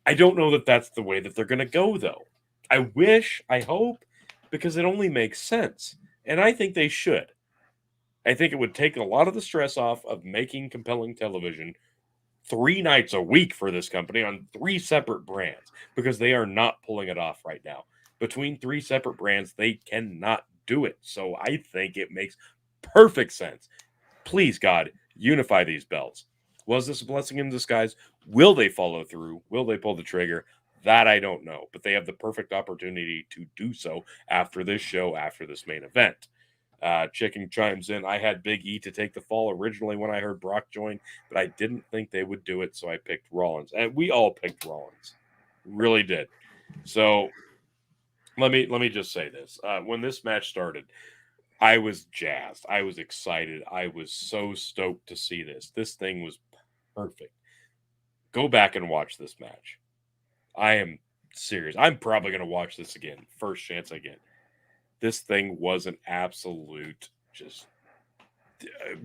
I don't know that that's the way that they're going to go, though. I hope, because it only makes sense. And I think they should. I think it would take a lot of the stress off of making compelling television 3 nights a week for this company on 3 separate brands, because they are not pulling it off right now. Between 3 separate brands, they cannot do it. So I think it makes perfect sense. Please, God, unify these belts. Was this a blessing in disguise? Will they follow through? Will they pull the trigger? That I don't know. But they have the perfect opportunity to do so after this show, after this main event. Chicken chimes in. I had Big E to take the fall originally when I heard Brock join, but I didn't think they would do it, so I picked Rollins. And we all picked Rollins. Really did. So let me just say this. When this match started, I was jazzed. I was excited. I was so stoked to see this. This thing was perfect. Go back and watch this match. I am serious. I'm probably going to watch this again. First chance I get. This thing was an absolute just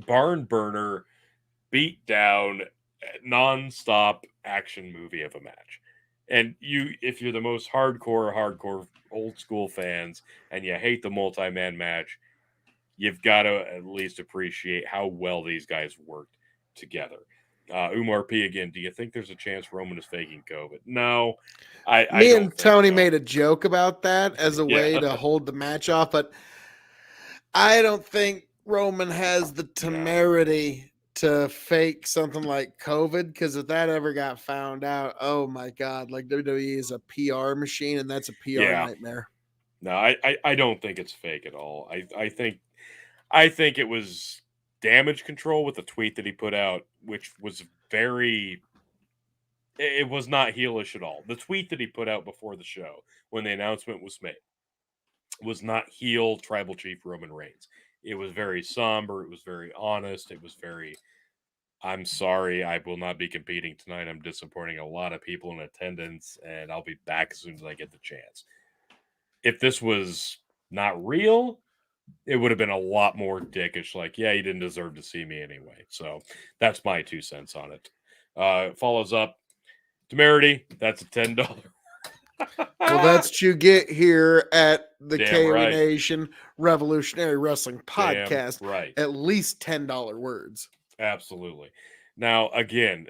barn burner, beat down, non-stop action movie of a match. And if you're the most hardcore old school fans and you hate the multi-man match, you've got to at least appreciate how well these guys worked together. Umar P again. Do you think there's a chance Roman is faking COVID? No, I Me don't and think Tony so. made a joke about that as a way to hold the match off, but I don't think Roman has the temerity to fake something like COVID, because if that ever got found out, oh my God, like WWE is a PR machine, and that's a PR nightmare. No, I don't think it's fake at all. I think it was damage control with the tweet that he put out, which was it was not heelish at all. The tweet that he put out before the show, when the announcement was made, was not heel Tribal Chief Roman Reigns. It was very somber. It was very honest. It was very, I'm sorry, I will not be competing tonight. I'm disappointing a lot of people in attendance, and I'll be back as soon as I get the chance. If this was not real, it would have been a lot more dickish. Like, yeah, you didn't deserve to see me anyway. So that's my 2 cents on it. Follows up, temerity. That's a $10. Well, that's what you get here at the KOE right. Nation Revolutionary Wrestling Podcast. Damn right. At least $10 words. Absolutely. Now, again,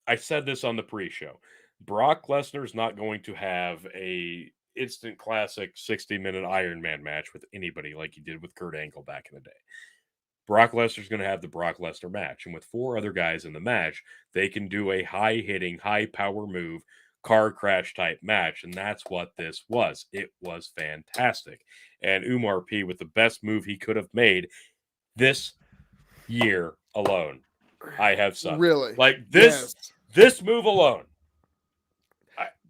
I said this on the pre-show. Brock Lesnar's not going to have a instant classic 60-minute Iron Man match with anybody like he did with Kurt Angle back in the day. Brock Lesnar's going to have the Brock Lesnar match. And with 4 other guys in the match, they can do a high-hitting, high-power move, car crash type match. And that's what this was. It was fantastic. And Umar P with the best move he could have made this year alone. I have some. Really? Like this move alone.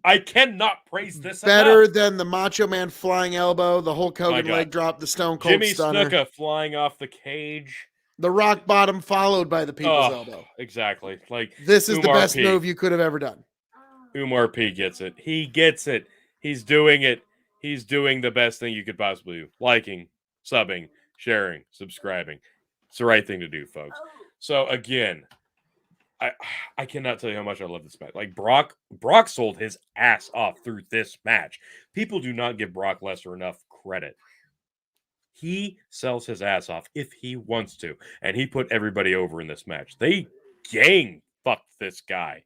I cannot praise this better enough. than the Macho Man flying elbow, the Hulk Hogan leg drop, the Stone Cold Jimmy Stunner, Snuka flying off the cage, the rock bottom followed by the people's elbow. Exactly. Like this is the best move you could have ever done. Umar P gets it. He gets it. He's doing it. He's doing the best thing you could possibly do. Liking, subbing, sharing, subscribing. It's the right thing to do, folks. So again, I cannot tell you how much I love this match. Like Brock sold his ass off through this match. People do not give Brock Lesnar enough credit. He sells his ass off if he wants to, and he put everybody over in this match. They gang fucked this guy.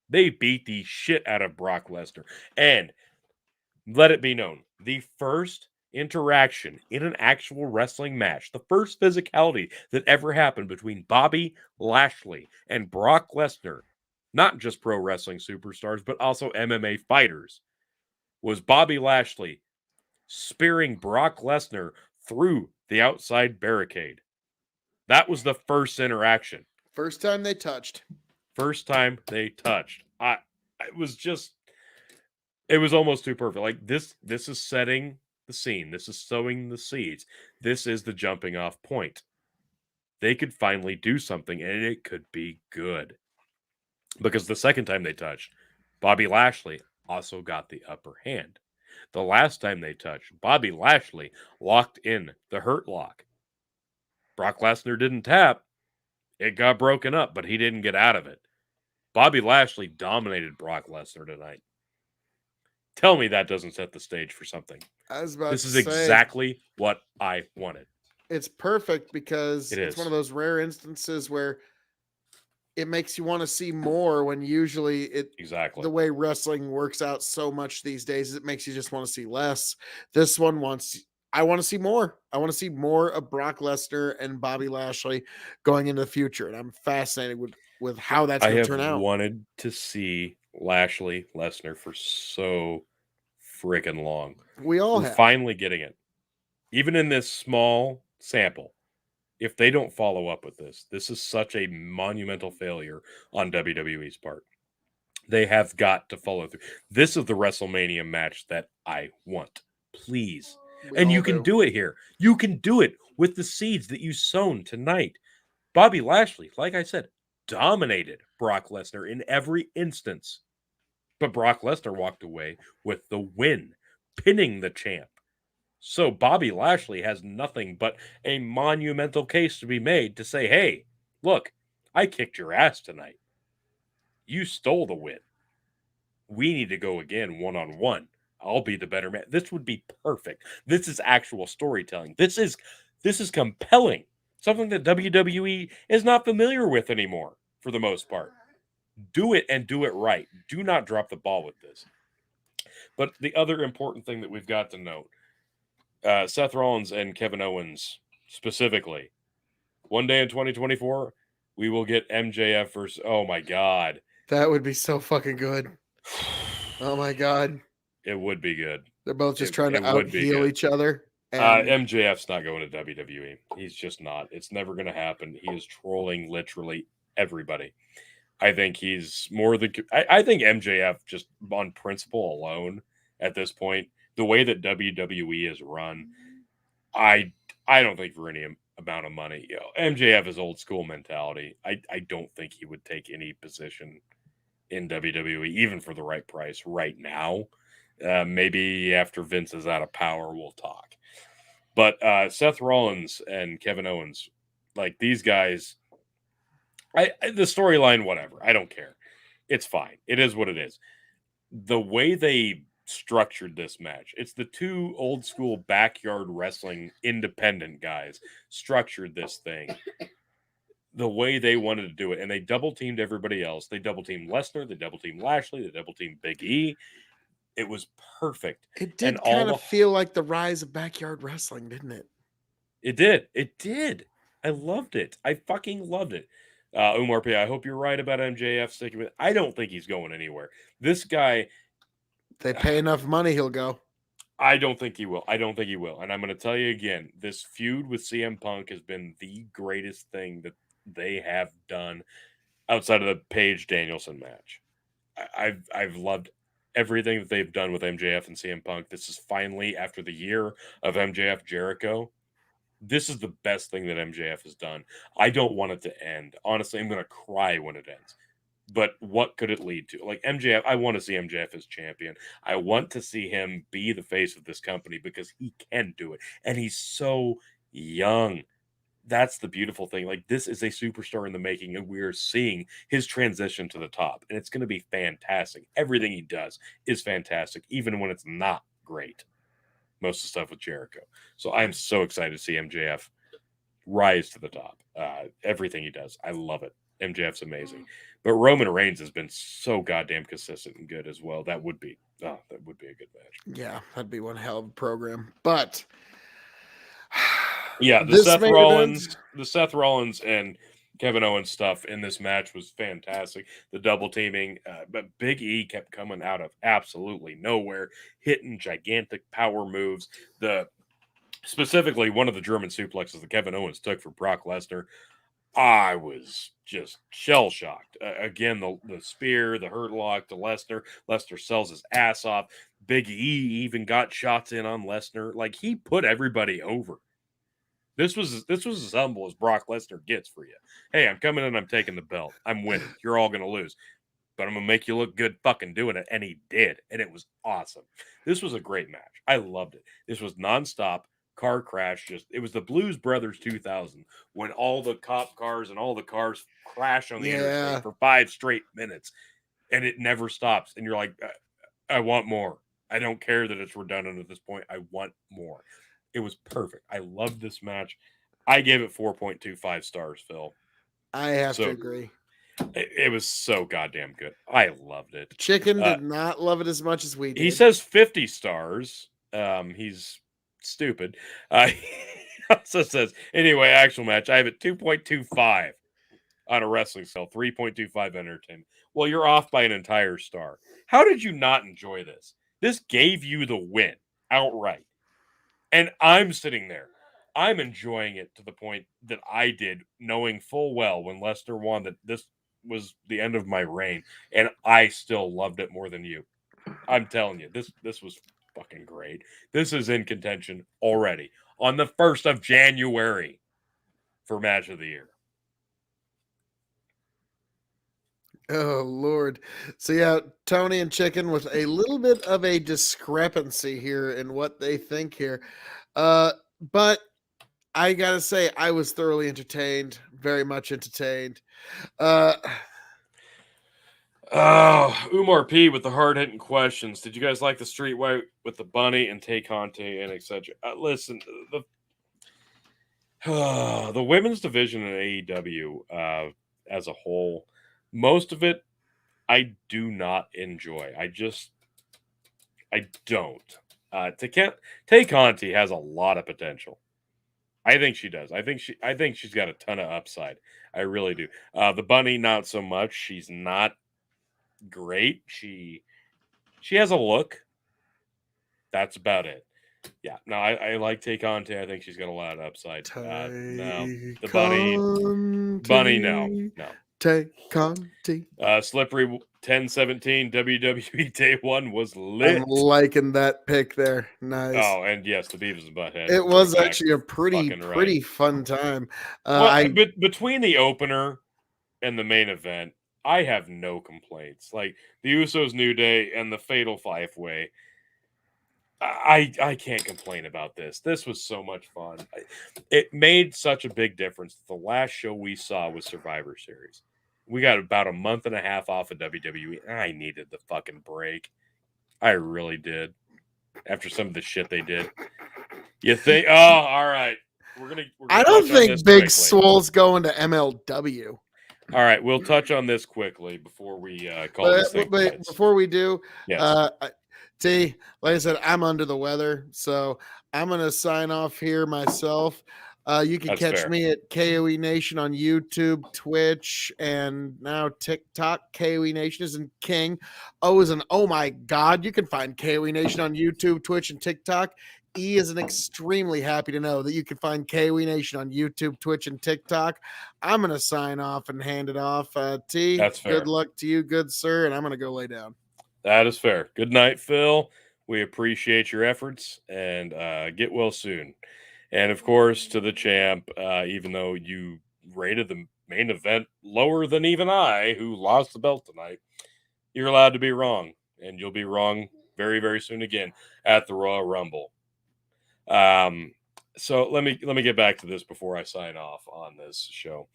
They beat the shit out of Brock Lesnar. And let it be known, the first interaction in an actual wrestling match, the first physicality that ever happened between Bobby Lashley and Brock Lesnar, not just pro wrestling superstars, but also MMA fighters, was Bobby Lashley spearing Brock Lesnar through the outside barricade. That was the first interaction. First time they touched. It was almost too perfect. Like this is setting the scene. This is sowing the seeds. This is the jumping off point. They could finally do something, and it could be good. Because the second time they touched, Bobby Lashley also got the upper hand. The last time they touched, Bobby Lashley locked in the Hurt Lock. Brock Lesnar didn't tap. It got broken up, but he didn't get out of it. Bobby Lashley dominated Brock Lesnar tonight. Tell me that doesn't set the stage for something. This is exactly what I wanted. It's perfect because it's one of those rare instances where it makes you want to see more when usually the way wrestling works out so much these days, it makes you just want to see less. This one I want to see more. I want to see more of Brock Lesnar and Bobby Lashley going into the future. And I'm fascinated with how that's going to turn out. I have wanted to see Lashley Lesnar for so freaking long. We're finally getting it. Even in this small sample, if they don't follow up with this is such a monumental failure on WWE's part. They have got to follow through. This is the WrestleMania match that I want. Please. And you can do it here. You can do it with the seeds that you sown tonight. Bobby Lashley, like I said, dominated Brock Lesnar in every instance. But Brock Lesnar walked away with the win, pinning the champ. So Bobby Lashley has nothing but a monumental case to be made to say, hey, look, I kicked your ass tonight. You stole the win. We need to go again one-on-one. I'll be the better man. This would be perfect. This is actual storytelling. This is compelling. Something that WWE is not familiar with anymore, for the most part. Do it and do it right. Do not drop the ball with this. But the other important thing that we've got to note, Seth Rollins and Kevin Owens specifically, one day in 2024, we will get MJF versus, oh my God. That would be so fucking good. Oh my God. It would be good. They're both just trying to out-heel each other. And MJF's not going to WWE. He's just not. It's never going to happen. He is trolling literally everybody. I think he's more I think MJF, just on principle alone at this point, the way that WWE is run, I don't think for any amount of money, MJF is old school mentality. I don't think he would take any position in WWE, even for the right price right now. Maybe after Vince is out of power, we'll talk. But Seth Rollins and Kevin Owens, like these guys, the storyline, whatever, I don't care. It's fine. It is what it is. The way they structured this match, it's the two old school backyard wrestling independent guys structured this thing the way they wanted to do it, and they double teamed everybody else. They double teamed Lesnar, they double teamed Lashley, they double teamed Big E. It was perfect. It did And all kind the of feel like the rise of backyard wrestling, didn't it? It did. It did. I loved it. I fucking loved it. Umar P, I hope you're right about MJF sticking with. I don't think he's going anywhere. This guy, They pay enough money, he'll go. I don't think he will. I don't think he will. And I'm going to tell you again, this feud with CM Punk has been the greatest thing that they have done outside of the Paige Danielson match. I've loved everything that they've done with MJF and CM Punk. This is finally, after the year of MJF Jericho, this is the best thing that MJF has done. I don't want it to end. Honestly, I'm going to cry when it ends. But what could it lead to? Like MJF, I want to see MJF as champion. I want to see him be the face of this company because he can do it. And he's so young. That's the beautiful thing. Like, this is a superstar in the making, and we're seeing his transition to the top. And it's going to be fantastic. Everything he does is fantastic, even when it's not great. Most of the stuff with Jericho. So I'm so excited to see MJF rise to the top. Everything he does, I love it. MJF's amazing. But Roman Reigns has been so goddamn consistent and good as well. That would be a good match. Yeah, that'd be one hell of a program. But yeah, the Seth Rollins and Kevin Owens stuff in this match was fantastic. The double teaming, but Big E kept coming out of absolutely nowhere, hitting gigantic power moves. Specifically, one of the German suplexes that Kevin Owens took for Brock Lesnar, I was just shell-shocked. Again, the spear, the hurt lock to Lesnar. Lesnar sells his ass off. Big E even got shots in on Lesnar. Like, he put everybody over. This was as humble as Brock Lesnar gets for you. Hey, I'm coming in, I'm taking the belt. I'm winning. You're all going to lose. But I'm going to make you look good fucking doing it. And he did. And it was awesome. This was a great match. I loved it. This was nonstop. Car crash. It was the Blues Brothers 2000 when all the cop cars and all the cars crash on the interstate for 5 straight minutes. And it never stops. And you're like, I want more. I don't care that it's redundant at this point. I want more. It was perfect. I loved this match. I gave it 4.25 stars, Phil. I have to agree. It was so goddamn good. I loved it. Chicken did not love it as much as we did. He says 50 stars. He's stupid. He also says, anyway, actual match, I have it 2.25 on a wrestling scale, 3.25 entertainment. Well, you're off by an entire star. How did you not enjoy this? This gave you the win outright. And I'm sitting there. I'm enjoying it to the point that I did, knowing full well when Lesnar won that this was the end of my reign. And I still loved it more than you. I'm telling you, this was fucking great. This is in contention already on the 1st of January for Match of the Year. Oh, Lord. So, yeah, Tony and Chicken with a little bit of a discrepancy here in what they think here. But I got to say, I was thoroughly entertained, very much entertained. Umar P with the hard-hitting questions. Did you guys like the street fight with the bunny and Tay Conte and etc.? Listen, the women's division in AEW as a whole, most of it I do not enjoy. I don't. Tay Conte has a lot of potential. I think she does. I think she's got a ton of upside. I really do. The bunny, not so much. She's not great. She has a look. That's about it. Yeah. No, I like Tay Conte. I think she's got a lot of upside. No, the bunny, no. Tay Conte. Slippery 1017 WWE Day 1 was lit. I'm liking that pick there. Nice. Oh, and yes, the Beavis and Butthead. It was actually a pretty fun time. Between the opener and the main event, I have no complaints. Like the Usos, New Day, and the Fatal 5-Way. I can't complain about this. This was so much fun. It made such a big difference. The last show we saw was Survivor Series. We got about a month and a half off of WWE. I needed the fucking break. I really did. After some of the shit they did. You think, oh, all right. We're gonna I don't think Big Swole's going to MLW. All right, we'll touch on this quickly before we call this thing But quits. before we do, Yes. T, like I said, I'm under the weather, so I'm gonna sign off here myself. You can That's catch fair. me at KOE Nation on YouTube, Twitch, and now TikTok. KOE Nation is in King. O is an oh my god. You can find KOE Nation on YouTube, Twitch, and TikTok. E is an extremely happy to know that you can find KOE Nation on YouTube, Twitch, and TikTok. I'm gonna sign off and hand it off. T, That's fair. good luck to you, good sir, and I'm gonna go lay down. That is fair. Good night, Phil. We appreciate your efforts and get well soon. And of course, to the champ, even though you rated the main event lower than even I, who lost the belt tonight, you're allowed to be wrong. And you'll be wrong very, very soon again at the Royal Rumble. So let me get back to this before I sign off on this show.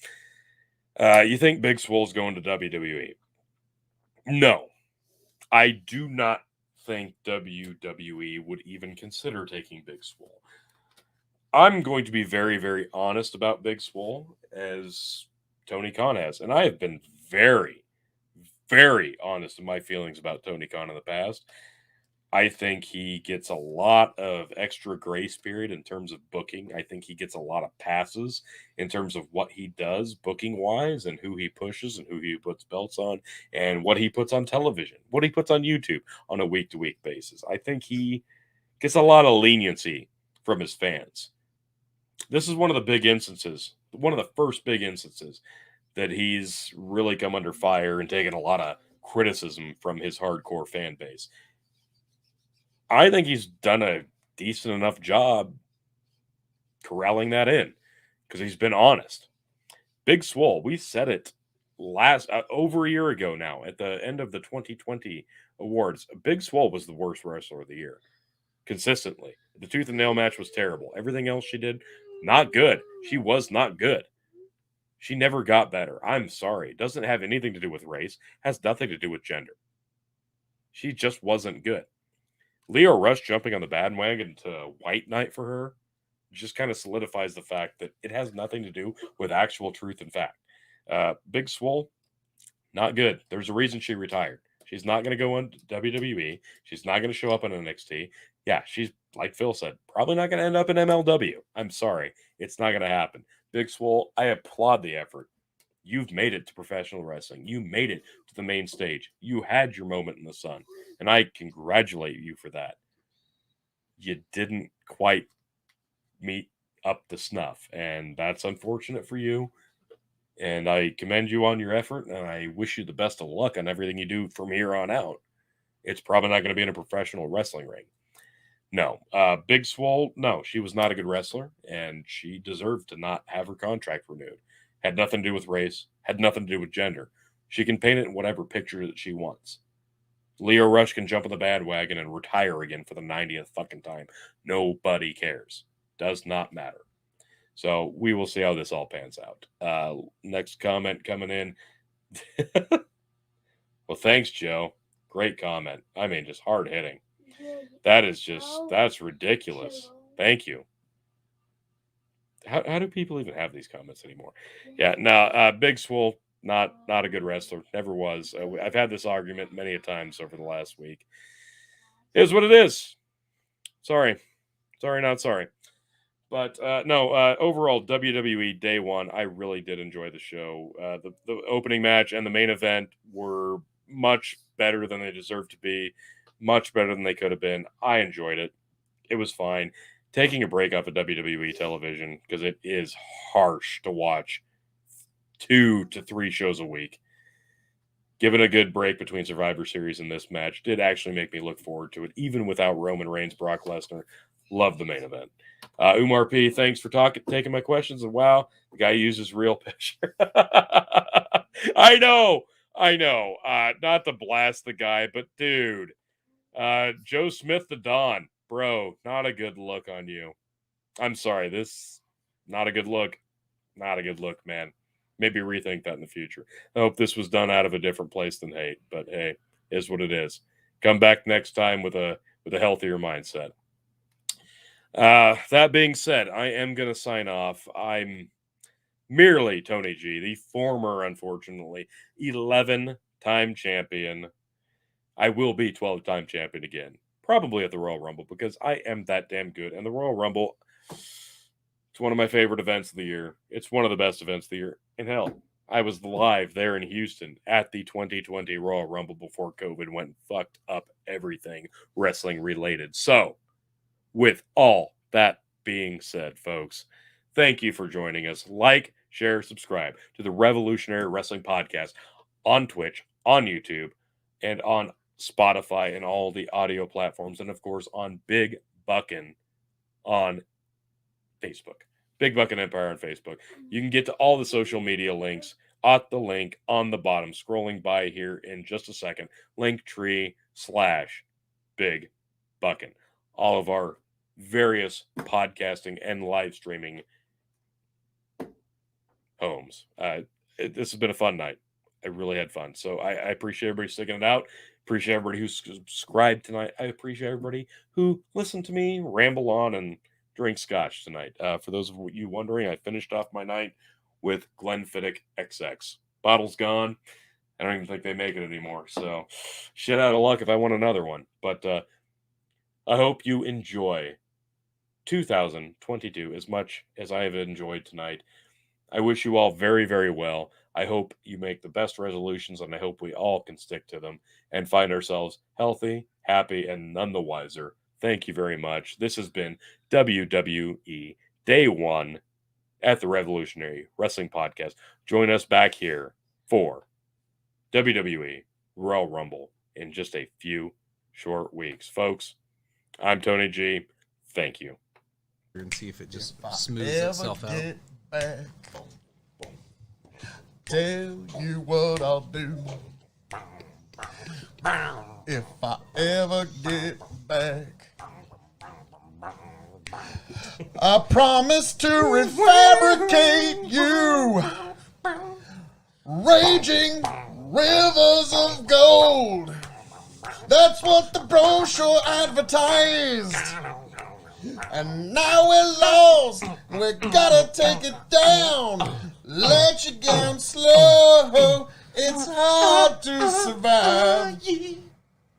You think Big Swole's going to WWE? No. I do not think WWE would even consider taking Big Swole. I'm going to be very, very honest about Big Swole, as Tony Khan has. And I have been very, very honest in my feelings about Tony Khan in the past. I think he gets a lot of extra grace period in terms of booking. I think he gets a lot of passes in terms of what he does booking wise and who he pushes and who he puts belts on and what he puts on television, what he puts on YouTube on a week to week basis. I think he gets a lot of leniency from his fans. This is one of the big instances, one of the first big instances that he's really come under fire and taken a lot of criticism from his hardcore fan base. I think he's done a decent enough job corralling that in because he's been honest. Big Swole, we said it over a year ago now at the end of the 2020 awards. Big Swole was the worst wrestler of the year consistently. The tooth and nail match was terrible. Everything else she did, not good. She was not good. She never got better. I'm sorry. It doesn't have anything to do with race. Has nothing to do with gender. She just wasn't good. Leo Rush jumping on the bandwagon to White Knight for her just kind of solidifies the fact that it has nothing to do with actual truth and fact. Big Swole, not good. There's a reason she retired. She's not going to go on WWE. She's not going to show up in NXT. Yeah, she's, like Phil said, probably not going to end up in MLW. I'm sorry. It's not going to happen. Big Swole, I applaud the effort. You've made it to professional wrestling. You made it to the main stage. You had your moment in the sun. And I congratulate you for that. You didn't quite meet up to snuff. And that's unfortunate for you. And I commend you on your effort. And I wish you the best of luck on everything you do from here on out. It's probably not going to be in a professional wrestling ring. No. Big Swole, no, she was not a good wrestler. And she deserved to not have her contract renewed. Had nothing to do with race. Had nothing to do with gender. She can paint it in whatever picture that she wants. Leo Rush can jump on the bandwagon and retire again for the 90th fucking time. Nobody cares. Does not matter. So we will see how this all pans out. Next comment coming in. Well, thanks, Joe. Great comment. I mean, just hard hitting. That's ridiculous. Thank you. How do people even have these comments anymore? Yeah, no, Big Swole, not a good wrestler. Never was. I've had this argument many a times over the last week. It is what it is. Sorry, not sorry. But no, overall, WWE Day 1, I really did enjoy the show. The opening match and the main event were much better than they deserved to be, much better than they could have been. I enjoyed it. It was fine. Taking a break off of WWE television, because it is harsh to watch 2 to 3 shows a week. Given a good break between Survivor Series and this match did actually make me look forward to it, even without Roman Reigns, Brock Lesnar. Love the main event. Umar P, thanks for taking my questions. And wow, the guy uses real picture. I know. Not to blast the guy, but dude, Joe Smith the Don, bro, not a good look on you. I'm sorry, this not a good look. Not a good look, man. Maybe rethink that in the future. I hope this was done out of a different place than hate, but hey, is what it is. Come back next time with a healthier mindset. That being said, I am going to sign off. I'm merely Tony G, the former, unfortunately, 11-time champion. I will be 12-time champion again, probably at the Royal Rumble, because I am that damn good. And the Royal Rumble, it's one of my favorite events of the year. It's one of the best events of the year. And hell, I was live there in Houston at the 2020 Royal Rumble before COVID went and fucked up everything wrestling related. So, with all that being said, folks, thank you for joining us. Like, share, subscribe to the Revolutionary Wrestling Podcast on Twitch, on YouTube, and on Spotify and all the audio platforms, and of course on Big Buckin' on Facebook. Big Buckin' Empire on Facebook. You can get to all the social media links at the link on the bottom, scrolling by here in just a second. Linktree/Big Buckin'. All of our various podcasting and live streaming homes. This has been a fun night. I really had fun. So I appreciate everybody sticking it out. Appreciate everybody who subscribed tonight. I appreciate everybody who listened to me ramble on and drink scotch tonight. For those of you wondering, I finished off my night with Glenfiddich XX. Bottle's gone. I don't even think they make it anymore. So shit out of luck if I want another one. But I hope you enjoy 2022 as much as I have enjoyed tonight. I wish you all very, very well. I hope you make the best resolutions, and I hope we all can stick to them and find ourselves healthy, happy, and none the wiser. Thank you very much. This has been WWE Day 1 at the Revolutionary Wrestling Podcast. Join us back here for WWE Royal Rumble in just a few short weeks. Folks, I'm Tony G. Thank you. And see if it just smooths itself out. Back, tell you what I'll do if I ever get back. I promise to refabricate you, raging rivers of gold. That's what the brochure advertised. And now we're lost, we gotta take it down. Let you down slow, it's hard to survive.